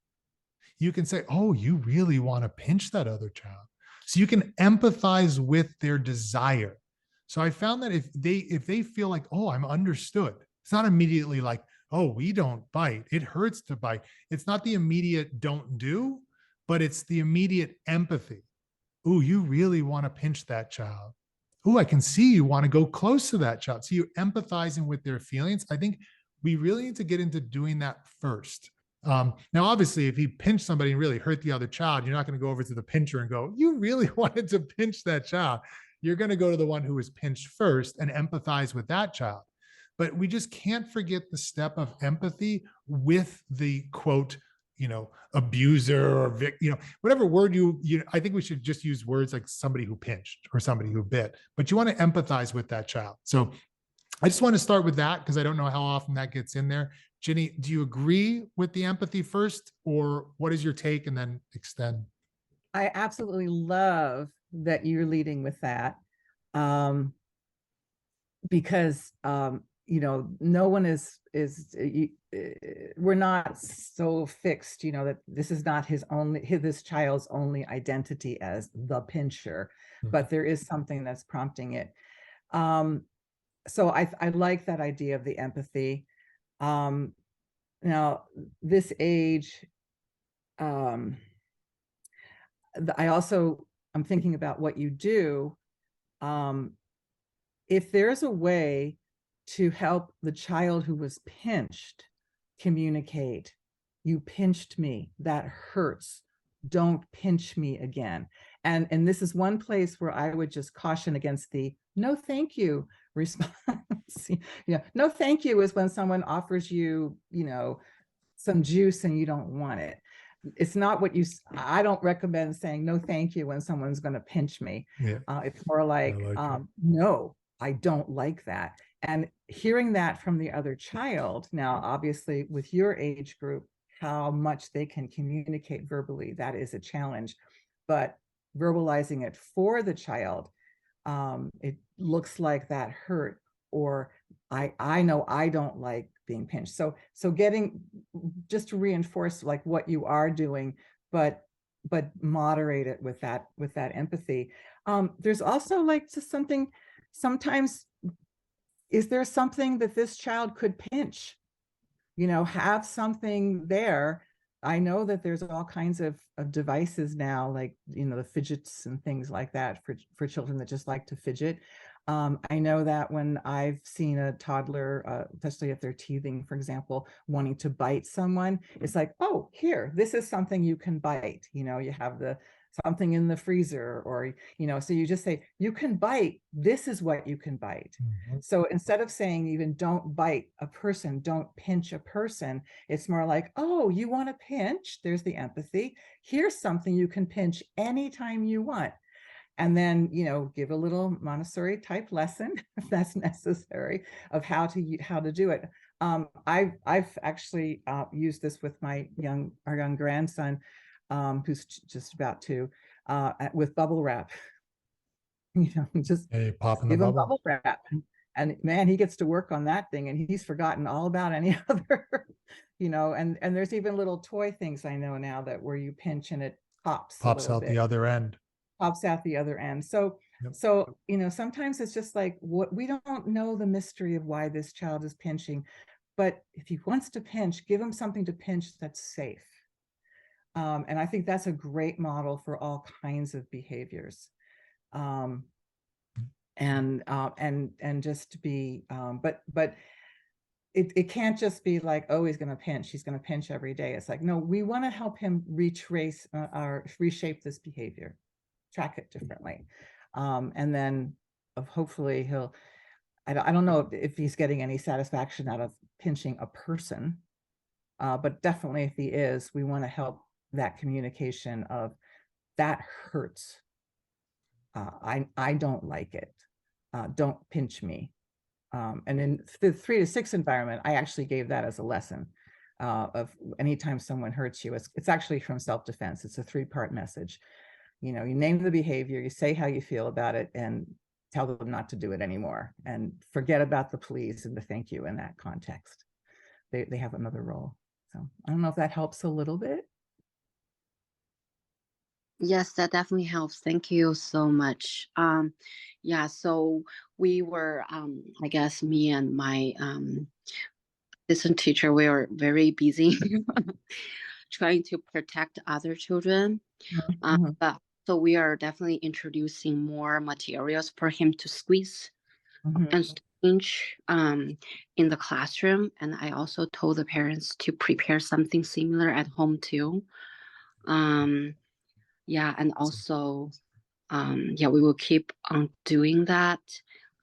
you can say, oh, you really want to pinch that other child. So you can empathize with their desire. So I found that if they feel like, oh, I'm understood, it's not immediately like, oh, we don't bite. It hurts to bite. It's not the immediate don't do, but it's the immediate empathy. "Ooh, you really want to pinch that child. Ooh, I can see you want to go close to that child." So you're empathizing with their feelings. I think we really need to get into doing that first. Now, obviously, if you pinch somebody and really hurt the other child, you're not going to go over to the pincher and go, "You really wanted to pinch that child." You're going to go to the one who was pinched first and empathize with that child. But we just can't forget the step of empathy with the quote, abuser or whatever word I think we should just use words like somebody who pinched or somebody who bit, but you want to empathize with that child. So I just want to start with that because I don't know how often that gets in there. Ginny, do you agree with the empathy first, or what is your take, and then extend? I absolutely love that you're leading with that, because no one is we're not so fixed, that this is not this child's only identity as the pincher, but there is something that's prompting it. So I like that idea of the empathy. Now this age, I'm thinking about what you do. If there's a way to help the child who was pinched communicate, "You pinched me, that hurts, don't pinch me again." And this is one place where I would just caution against the "no thank you" response. No thank you is when someone offers you, some juice and you don't want it. It's not what I don't recommend saying no thank you when someone's going to pinch me. Yeah. It's more like, no, I don't like that. And hearing that from the other child, now, obviously, with your age group, how much they can communicate verbally, that is a challenge. But verbalizing it for the child, it looks like that hurt, or I know I don't like being pinched. So getting, just to reinforce like what you are doing, but moderate it with that empathy. There's also like just something, sometimes, is there something that this child could pinch? Have something there. I know that there's all kinds of devices now, like, the fidgets and things like that for children that just like to fidget. I know that when I've seen a toddler, especially if they're teething, for example, wanting to bite someone, it's like, "Oh, here, this is something you can bite." You have something in the freezer, or, so you just say, "You can bite, this is what you can bite." So instead of saying even "don't bite a person, don't pinch a person," it's more like, "Oh, you want to pinch? There's the empathy. Here's something you can pinch anytime you want." And then, give a little Montessori type lesson if that's necessary, of how to do it. I've actually used this with our young grandson, who's just about to, with bubble wrap. Just Pop in the give him bubble. bubble wrap, and man, he gets to work on that thing, and he's forgotten all about any other, and there's even little toy things I know now that where you pinch and it pops out the other end. Pops out the other end. So, Yep. so sometimes it's just like, what, we don't know the mystery of why this child is pinching, but if he wants to pinch, give him something to pinch that's safe. And I think that's a great model for all kinds of behaviors. And just to be, but it can't just be like, "Oh, he's going to pinch every day." It's like, no, we want to help him retrace or reshape this behavior, track it differently. And then hopefully I don't know if he's getting any satisfaction out of pinching a person, but definitely if he is, we want to help that communication of, "That hurts. I don't like it. Don't pinch me." And in the 3 to 6 environment, I actually gave that as a lesson of anytime someone hurts you, it's actually from self-defense. It's a 3-part message. You name the behavior, you say how you feel about it, and tell them not to do it anymore, and forget about the please and the thank you in that context. They have another role. So I don't know if that helps a little bit. Yes, that definitely helps. Thank you so much. Yeah, so we were, I guess me and my assistant teacher, we were very busy trying to protect other children. But So we are definitely introducing more materials for him to squeeze and change in the classroom. And I also told the parents to prepare something similar at home too. Yeah, and also, yeah, we will keep on doing that.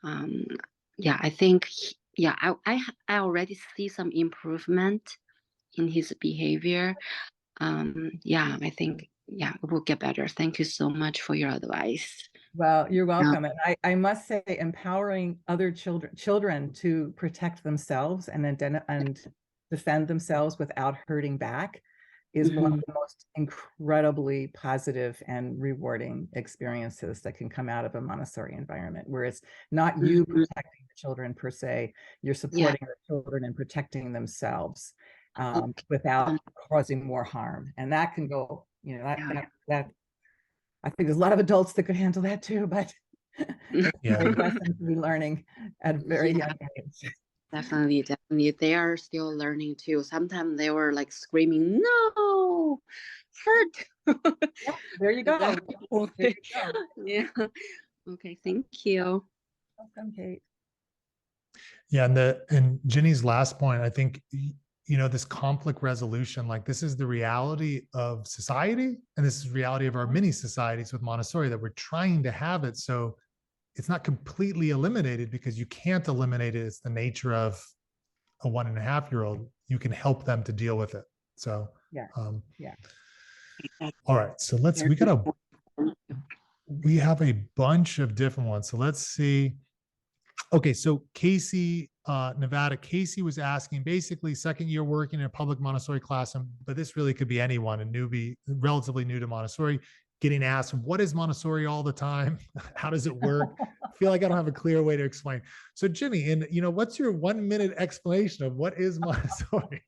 Yeah, I think, yeah, I already see some improvement in his behavior. Yeah, I think, yeah, it will get better. Thank you so much for your advice. Well, you're welcome. And I must say, empowering other children to protect themselves and defend themselves without hurting back is one of the most incredibly positive and rewarding experiences that can come out of a Montessori environment, where it's not you protecting the children per se, you're supporting the children and protecting themselves without causing more harm. And that can go, you know, that I think there's a lot of adults that could handle that too, but it's a great lesson to be learning at a very young age. Definitely. They are still learning too. Sometimes they were like screaming, no, hurt. Yeah, there you go. There you go. Yeah. Okay, thank you. Welcome, Kate. Yeah, and Ginny's last point, I think, you know, this conflict resolution, like this is the reality of society, and this is the reality of our mini societies with Montessori, that we're trying to have it so it's not completely eliminated, because you can't eliminate it. It's the nature of a 1.5-year-old. You can help them to deal with it. So yeah. All right, so we have a bunch of different ones. So let's see. Okay, so Casey, Nevada, Casey was asking, basically second year working in a public Montessori class, but this really could be anyone, a newbie, relatively new to Montessori, getting asked, what is Montessori all the time? How does it work? I feel like I don't have a clear way to explain. So Ginny, and you know, what's your 1-minute explanation of what is Montessori?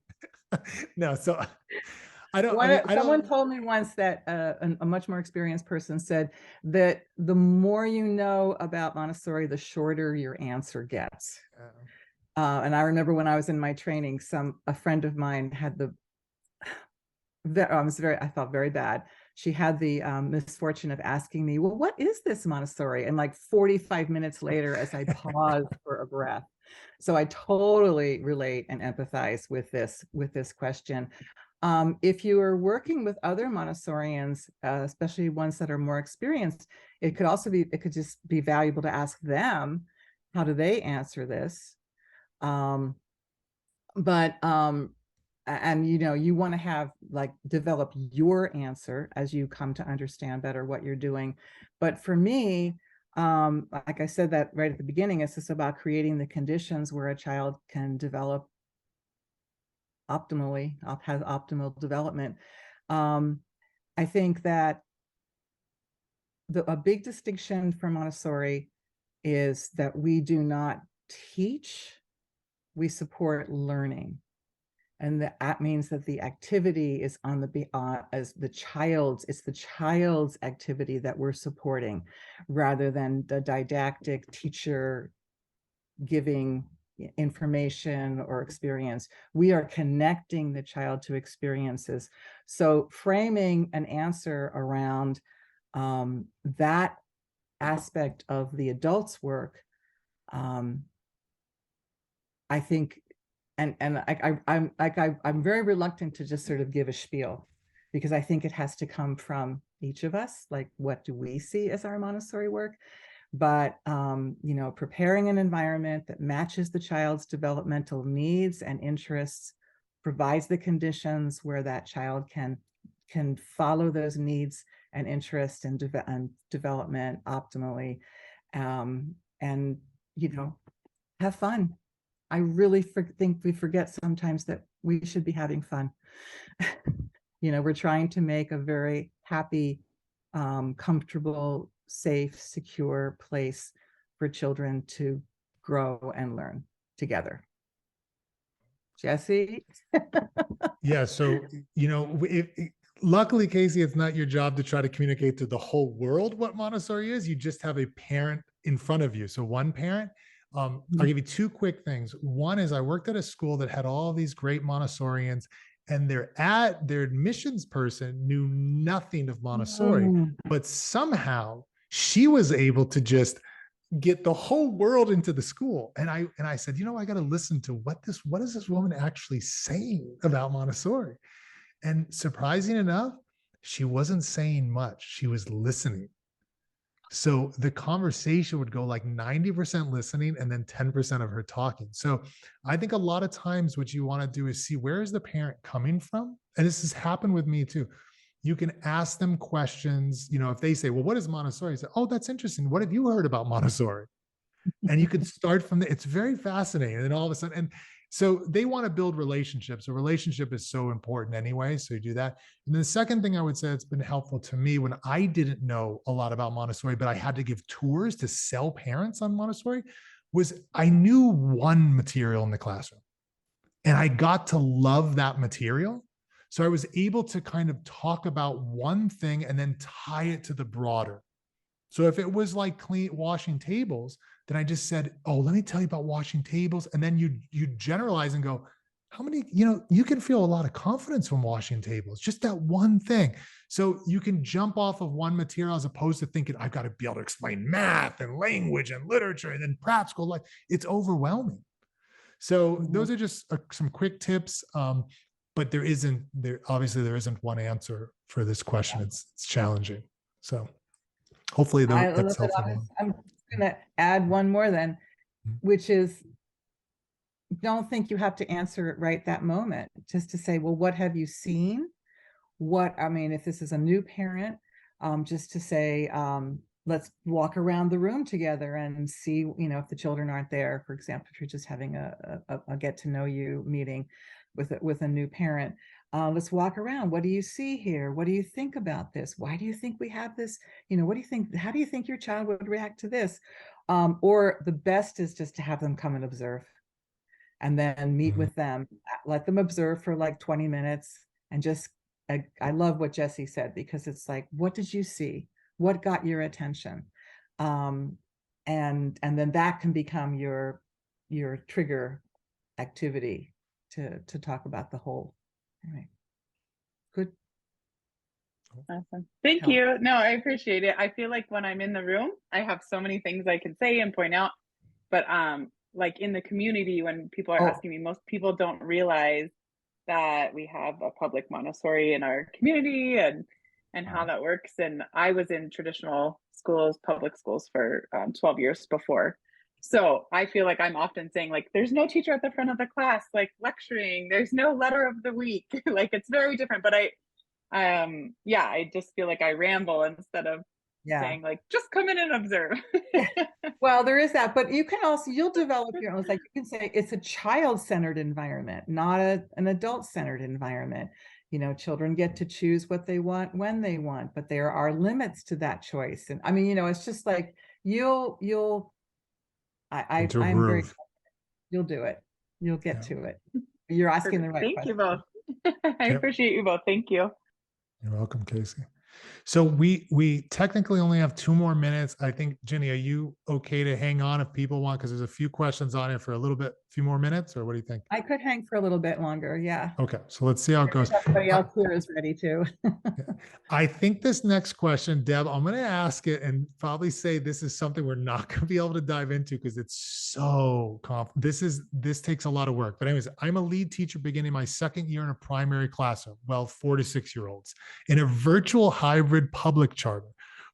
No, so someone told me once that a much more experienced person said that the more you know about Montessori, the shorter your answer gets. And I remember when I was in my training, a friend of mine had I felt very bad. She had the misfortune of asking me, well, what is this Montessori? And like 45 minutes later, as I paused for a breath. So I totally relate and empathize with this question. If you are working with other Montessorians, especially ones that are more experienced, it could just be valuable to ask them, how do they answer this? And you know, you want to develop your answer as you come to understand better what you're doing. But for me, like I said that right at the beginning, it's just about creating the conditions where a child can develop optimally, has optimal development. I think that a big distinction from Montessori is that we do not teach, we support learning. And that means that the activity is it's the child's activity that we're supporting, rather than the didactic teacher giving information or experience. We are connecting the child to experiences. So framing an answer around that aspect of the adult's work, I think, and I'm very reluctant to just sort of give a spiel, because I think it has to come from each of us. Like, what do we see as our Montessori work? But you know, preparing an environment that matches the child's developmental needs and interests, provides the conditions where that child can follow those needs and interests and development optimally, and you know, have fun. I really think we forget sometimes that we should be having fun. You know, we're trying to make a very happy, comfortable, safe, secure place for children to grow and learn together. Jesse? Yeah, so, you know, luckily, Casey, it's not your job to try to communicate to the whole world what Montessori is. You just have a parent in front of you. So one parent. I'll give you 2 quick things. One is, I worked at a school that had all these great Montessorians, and their admissions person knew nothing of Montessori, but somehow she was able to just get the whole world into the school. And I said, I got to listen to what is this woman actually saying about Montessori? And surprising enough, she wasn't saying much. She was listening. So the conversation would go like 90% listening and then 10% of her talking. So I think a lot of times what you want to do is see, where is the parent coming from? And this has happened with me too. You can ask them questions. If they say, well, what is Montessori? You say, oh, that's interesting. What have you heard about Montessori? And you can start from there. It's very fascinating. And then all of a sudden, and so they want to build relationships. A relationship is so important anyway. So you do that. And then the second thing I would say that's been helpful to me when I didn't know a lot about Montessori, but I had to give tours to sell parents on Montessori, was I knew one material in the classroom and I got to love that material. So I was able to kind of talk about one thing and then tie it to the broader. So if it was like washing tables, then I just said, oh, let me tell you about washing tables. And then you generalize and go, how many, you can feel a lot of confidence from washing tables, just that one thing. So you can jump off of one material as opposed to thinking, I've got to be able to explain math and language and literature and then practical life. It's overwhelming. So those are just some quick tips. But there isn't one answer for this question. It's challenging. So hopefully that's helpful. I'm going to add one more then, which is, don't think you have to answer it right that moment. Just to say, well, what have you seen? If this is a new parent, just to say, let's walk around the room together and see, if the children aren't there, for example, if you're just having a get to know you meeting with a new parent. Let's walk around. What do you see here? What do you think about this? Why do you think we have this? What do you think? How do you think your child would react to this? Or the best is just to have them come and observe and then meet with them, let them observe for like 20 minutes. And just, I love what Jessie said, because it's like, what did you see? What got your attention? And then that can become your trigger activity to talk about the whole. All right. Good. Awesome. Thank you. No, I appreciate it. I feel like when I'm in the room, I have so many things I can say and point out, but like in the community, when people are asking me, most people don't realize that we have a public Montessori in our community and how that works. And I was in traditional schools, public schools for 12 years before. So I feel like I'm often saying, like, there's no teacher at the front of the class, like lecturing, there's no letter of the week. Like, it's very different. But I just feel like I ramble instead of saying, like, just come in and observe. Well, there is that, but you can also, you'll develop your own, like you can say it's a child-centered environment, not an adult-centered environment. Children get to choose what they want when they want, but there are limits to that choice. And it's just like I'm very, you'll do it. You'll get to it. You're asking the right question. Thank you both. I appreciate you both. Thank you. You're welcome, Casey. So we technically only have 2 more minutes. I think, Ginny, are you okay to hang on if people want? Because there's a few questions on it for a few more minutes, or what do you think? I could hang for a little bit longer. Yeah. Okay. So let's see how it goes. Everybody else here is ready too. I think this next question, Deb, I'm going to ask it and probably say this is something we're not going to be able to dive into because it's so this takes a lot of work. But anyways, I'm a lead teacher beginning my 2nd year in a primary classroom, 4 to 6-year-olds, in a virtual hybrid public charter.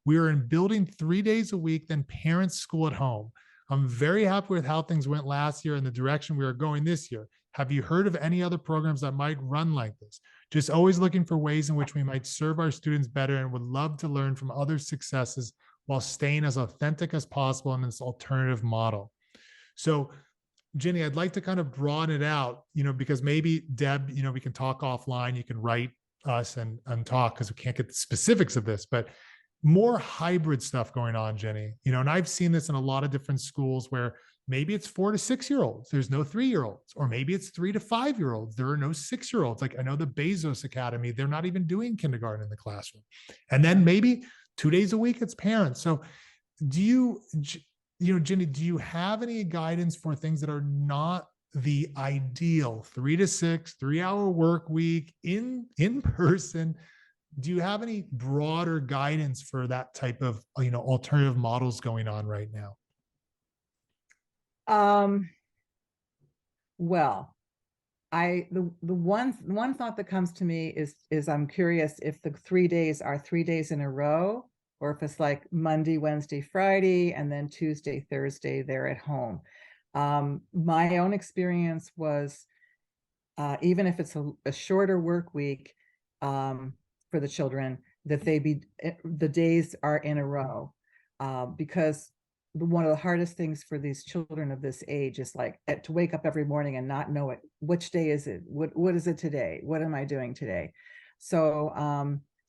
We are in building 3 days a week, then parents school at home. I'm very happy with how things went last year and the direction we are going this year. Have you heard of any other programs that might run like this? Just always looking for ways in which we might serve our students better and would love to learn from other successes while staying as authentic as possible in this alternative model. So, Ginny, I'd like to kind of broaden it out, because maybe Deb, we can talk offline, you can write us and talk because we can't get the specifics of this, but more hybrid stuff going on, Ginny, and I've seen this in a lot of different schools where maybe it's 4 to 6-year-olds. There's no 3-year-olds, or maybe it's 3 to 5-year-olds. There are no 6-year-olds. Like I know the Bezos Academy, they're not even doing kindergarten in the classroom. And then maybe 2 days a week, it's parents. So do you, Ginny, do you have any guidance for things that are not the ideal 3 to 6, 3-hour work week in person. Do you have any broader guidance for that type of, alternative models going on right now? Well, the one thought that comes to me is I'm curious if the 3 days are 3 days in a row, or if it's like Monday, Wednesday, Friday, and then Tuesday, Thursday, they're at home. My own experience was, even if it's a shorter work week, for the children, that the days are in a row, because one of the hardest things for these children of this age is like to wake up every morning and not know which day is it, what is it today, what am I doing today? So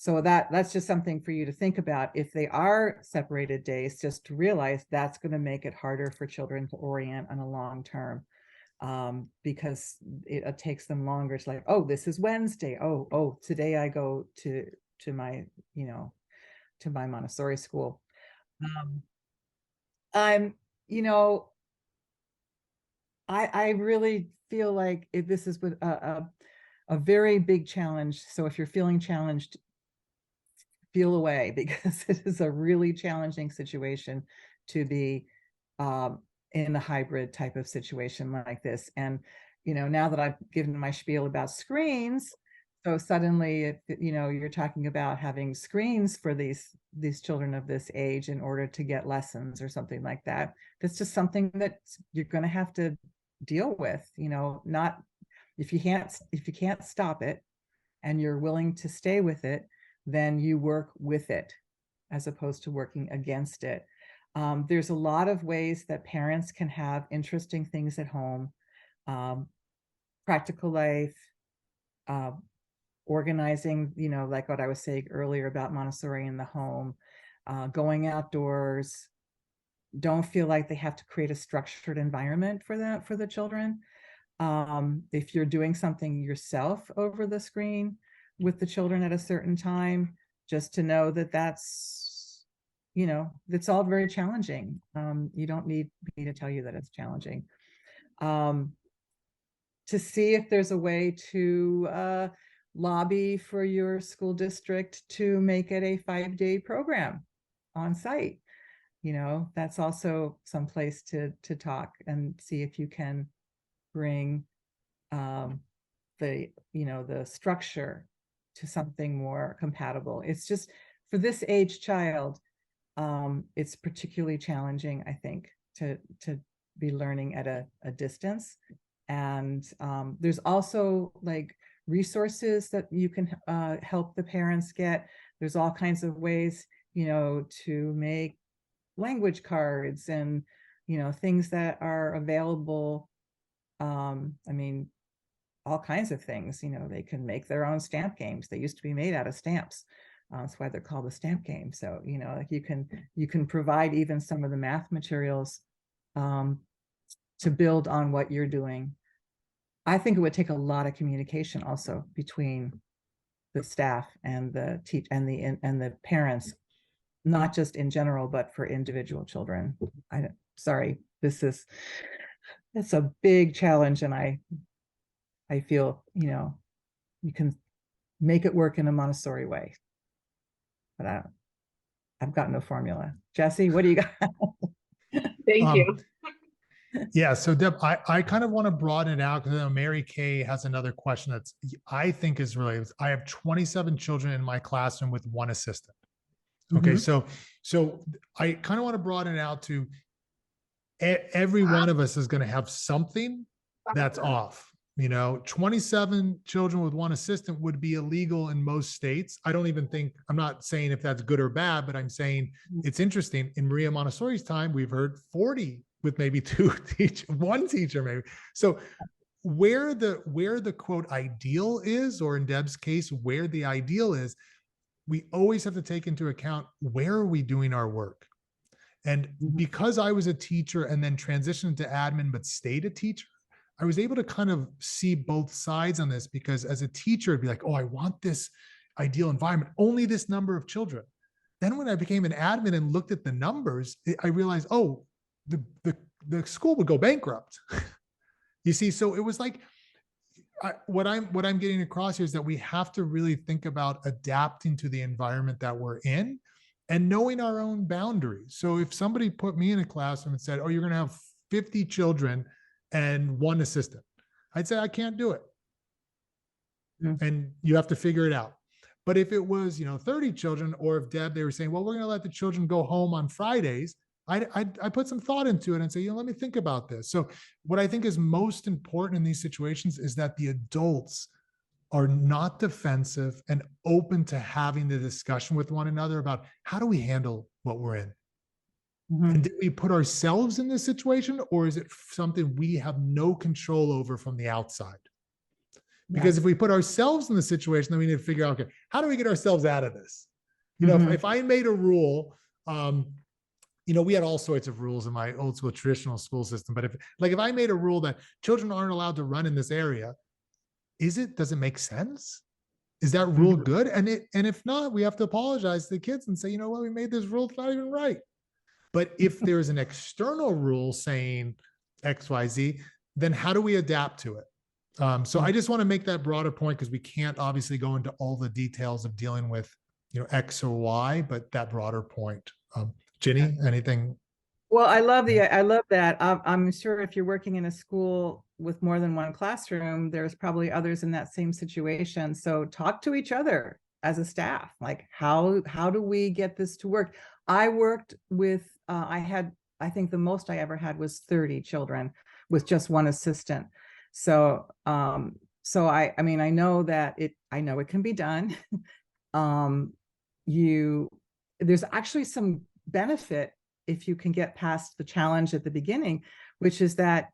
that's just something for you to think about. If they are separated days, just to realize that's going to make it harder for children to orient on a long term, because it takes them longer to like, oh, this is Wednesday, oh today I go to my to my Montessori school. I'm I really feel like this is a very big challenge. So if you're feeling challenged, feel away, because it is a really challenging situation to be in a hybrid type of situation like this. And now that I've given my spiel about screens, so suddenly you're talking about having screens for these children of this age in order to get lessons or something like that. That's just something that you're going to have to deal with. Not if you can't stop it and you're willing to stay with it, then you work with it as opposed to working against it. There's a lot of ways that parents can have interesting things at home, practical life, organizing, like what I was saying earlier about Montessori in the home, going outdoors. Don't feel like they have to create a structured environment for the children. If you're doing something yourself over the screen with the children at a certain time, just to know that that's all very challenging. You don't need me to tell you that it's challenging. To see if there's a way to lobby for your school district to make it a 5-day program on site. That's also some place to talk and see if you can bring the structure to something more compatible. It's just for this age child, it's particularly challenging, I think, to be learning at a distance. And there's also like resources that you can help the parents get. There's all kinds of ways, to make language cards and, things that are available. All kinds of things, they can make their own stamp games. They used to be made out of stamps. That's why they're called the stamp game. So, like you can provide even some of the math materials to build on what you're doing. I think it would take a lot of communication also between the staff and the and the parents, not just in general, but for individual children. Sorry, it's a big challenge, and I feel, you can make it work in a Montessori way, but I've got no formula. Jesse, what do you got? Thank you. Yeah. So Deb, I kind of want to broaden it out because Mary Kay has another question that's I think is related. I have 27 children in my classroom with one assistant. Okay. So I kind of want to broaden it out to every one of us is going to have something that's off. 27 children with one assistant would be illegal in most states. I'm not saying if that's good or bad, but I'm saying it's interesting. In Maria Montessori's time, we've heard 40 with maybe one teacher maybe. So where the quote ideal is, or in Deb's case, where the ideal is, we always have to take into account where are we doing our work. And because I was a teacher and then transitioned to admin, but stayed a teacher, I was able to kind of see both sides on this, because as a teacher, it'd be like, oh, I want this ideal environment, only this number of children. Then when I became an admin and looked at the numbers, I realized, oh, the school would go bankrupt. You see, so it was like, what I'm getting across here is that we have to really think about adapting to the environment that we're in and knowing our own boundaries. So if somebody put me in a classroom and said, oh, you're going to have 50 children and one assistant, I'd say, I can't do it. And you have to figure it out. But if it was, 30 children, or if Deb, they were saying, well, we're going to let the children go home on Fridays, I put some thought into it and say, let me think about this. So what I think is most important in these situations is that the adults are not defensive and open to having the discussion with one another about how do we handle what we're in. And did we put ourselves in this situation, or is it something we have no control over from the outside? Because if we put ourselves in the situation, then we need to figure out, okay, how do we get ourselves out of this? If I made a rule, we had all sorts of rules in my old school traditional school system. But if I made a rule that children aren't allowed to run in this area, does it make sense? Is that rule good? And if not, we have to apologize to the kids and say, we made this rule, it's not even right. But if there's an external rule saying X, Y, Z, then how do we adapt to it? So I just want to make that broader point, because we can't obviously go into all the details of dealing with, X or Y, but that broader point. Ginny, anything? Well, I love that. I'm sure if you're working in a school with more than one classroom, there's probably others in that same situation. So talk to each other as a staff. Like, how do we get this to work? I worked with, I think the most I ever had was 30 children with just one assistant. So, I know that it can be done. There's actually some benefit if you can get past the challenge at the beginning, which is that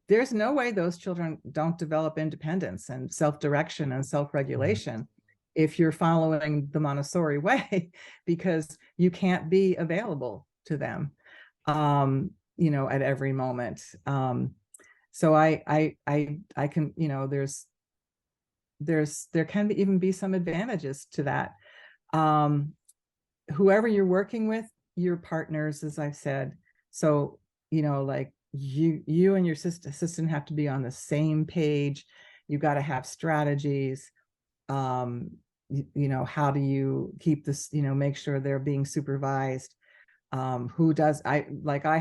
there's no way those children don't develop independence and self-direction and self-regulation if you're following the Montessori way, because you can't be available to them, at every moment. So I can, there can even be some advantages to that. Whoever you're working with, your partners, as I've said. So, like you and your assistant have to be on the same page. You got to have strategies. How do you keep this, make sure they're being supervised? I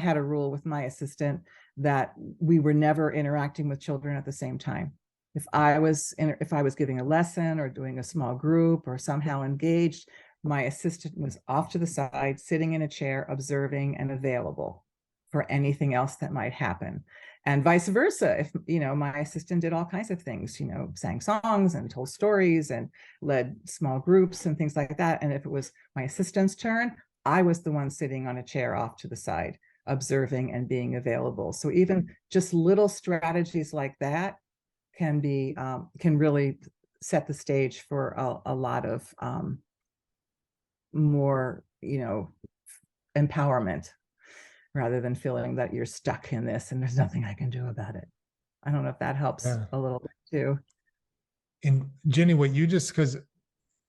had a rule with my assistant that we were never interacting with children at the same time. If I was giving a lesson or doing a small group or somehow engaged, my assistant was off to the side, sitting in a chair, observing and available for anything else that might happen. And vice versa. If, my assistant did all kinds of things, sang songs and told stories and led small groups and things like that. And if it was my assistant's turn, I was the one sitting on a chair off to the side, observing and being available. So even just little strategies like that can really set the stage for a lot of more, empowerment, rather than feeling that you're stuck in this and there's nothing I can do about it. I don't know if that helps a little bit too. And Ginny, because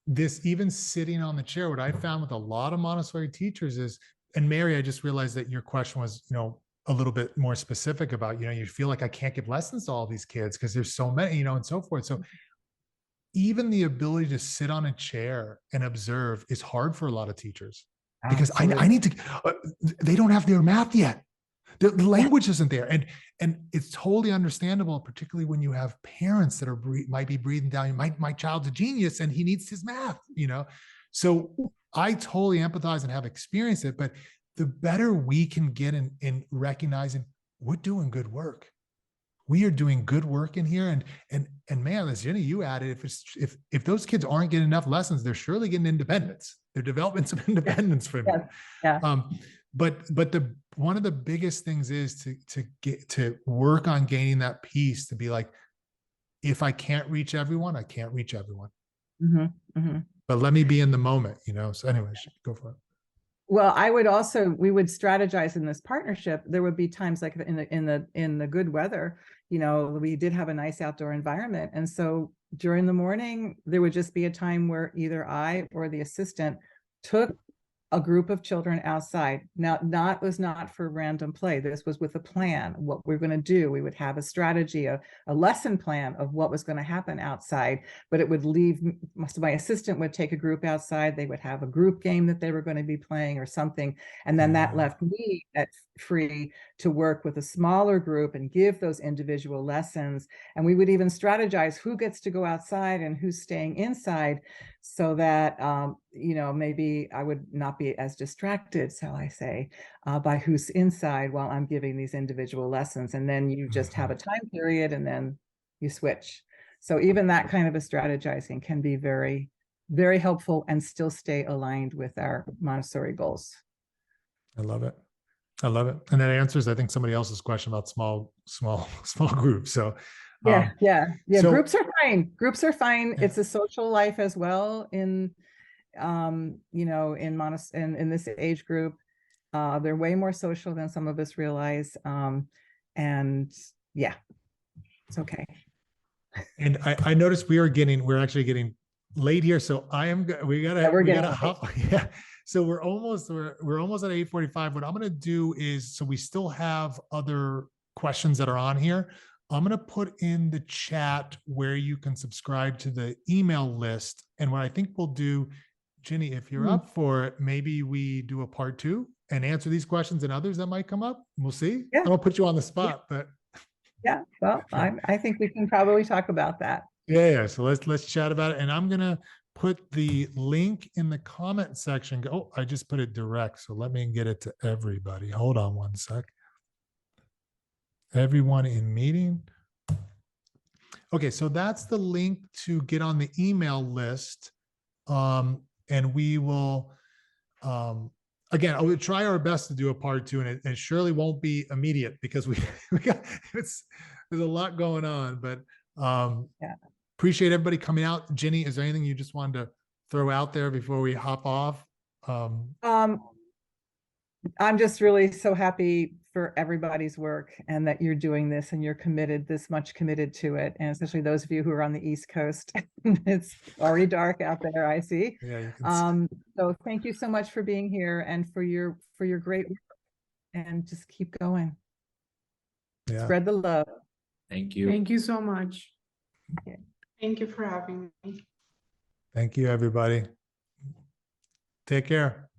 this, even sitting on the chair, what I found with a lot of Montessori teachers is, and Mary, I just realized that your question was, a little bit more specific about, you feel like I can't give lessons to all these kids because there's so many, and so forth. So even the ability to sit on a chair and observe is hard for a lot of teachers, because I need to, they don't have their math yet. The language isn't there. And it's totally understandable, particularly when you have parents that might be breathing down, my child's a genius and he needs his math, So I totally empathize and have experienced it, but the better we can get in recognizing we're doing good work. We are doing good work in here. And man, as Ginny, you added, if those kids aren't getting enough lessons, they're surely getting independence. They're developing some independence from you. Yeah. But one of the biggest things is to work on gaining that peace, to be like, if I can't reach everyone, I can't reach everyone. But let me be in the moment, So anyway, go for it. Well, we would strategize in this partnership. There would be times like in the good weather, we did have a nice outdoor environment. And so during the morning, there would just be a time where either I or the assistant took a group of children outside. Now, was not for random play. This was with a plan, what we're going to do. We would have a strategy, a lesson plan of what was going to happen outside, but it would leave, my assistant would take a group outside. They would have a group game that they were going to be playing or something. And then that left me free to work with a smaller group and give those individual lessons. And we would even strategize who gets to go outside and who's staying inside, so that, you know, maybe I would not be as distracted, shall I say, by who's inside while I'm giving these individual lessons. And then you just have a time period and then you switch. So even that kind of a strategizing can be very, very helpful and still stay aligned with our Montessori goals. I love it. I love it. And that answers, I think, somebody else's question about small groups. So yeah. So, groups are fine. Groups are fine. Yeah. It's a social life as well in, you know, in this age group. They're way more social than some of us realize. And yeah, it's okay. And I noticed we're actually getting late here. So we gotta hop. Yeah. So we're almost at 8:45. What I'm going to do is, so we still have other questions that are on here. I'm going to put in the chat where you can subscribe to the email list. And what I think we'll do, Ginny, if you're up for it, maybe we do a part 2 and answer these questions and others that might come up. We'll see. Yeah. I don't put you on the spot, but yeah, well, I think we can probably talk about that. Yeah. So let's chat about it. And I'm going to put the link in the comment section. Oh, I just put it direct. So let me get it to everybody. Hold on one sec. Everyone in meeting. Okay, so that's the link to get on the email list. And we will, again, I will try our best to do a part 2, and it surely won't be immediate because there's a lot going on, but yeah. Appreciate everybody coming out. Ginny, is there anything you just wanted to throw out there before we hop off? I'm just really so happy for everybody's work and that you're doing this and you're this much committed to it. And especially those of you who are on the East Coast. It's already dark out there, I see. Yeah, you can see. So thank you so much for being here and for your great work, and just keep going. Yeah. Spread the love. Thank you. Thank you so much. Okay. Thank you for having me. Thank you, everybody. Take care.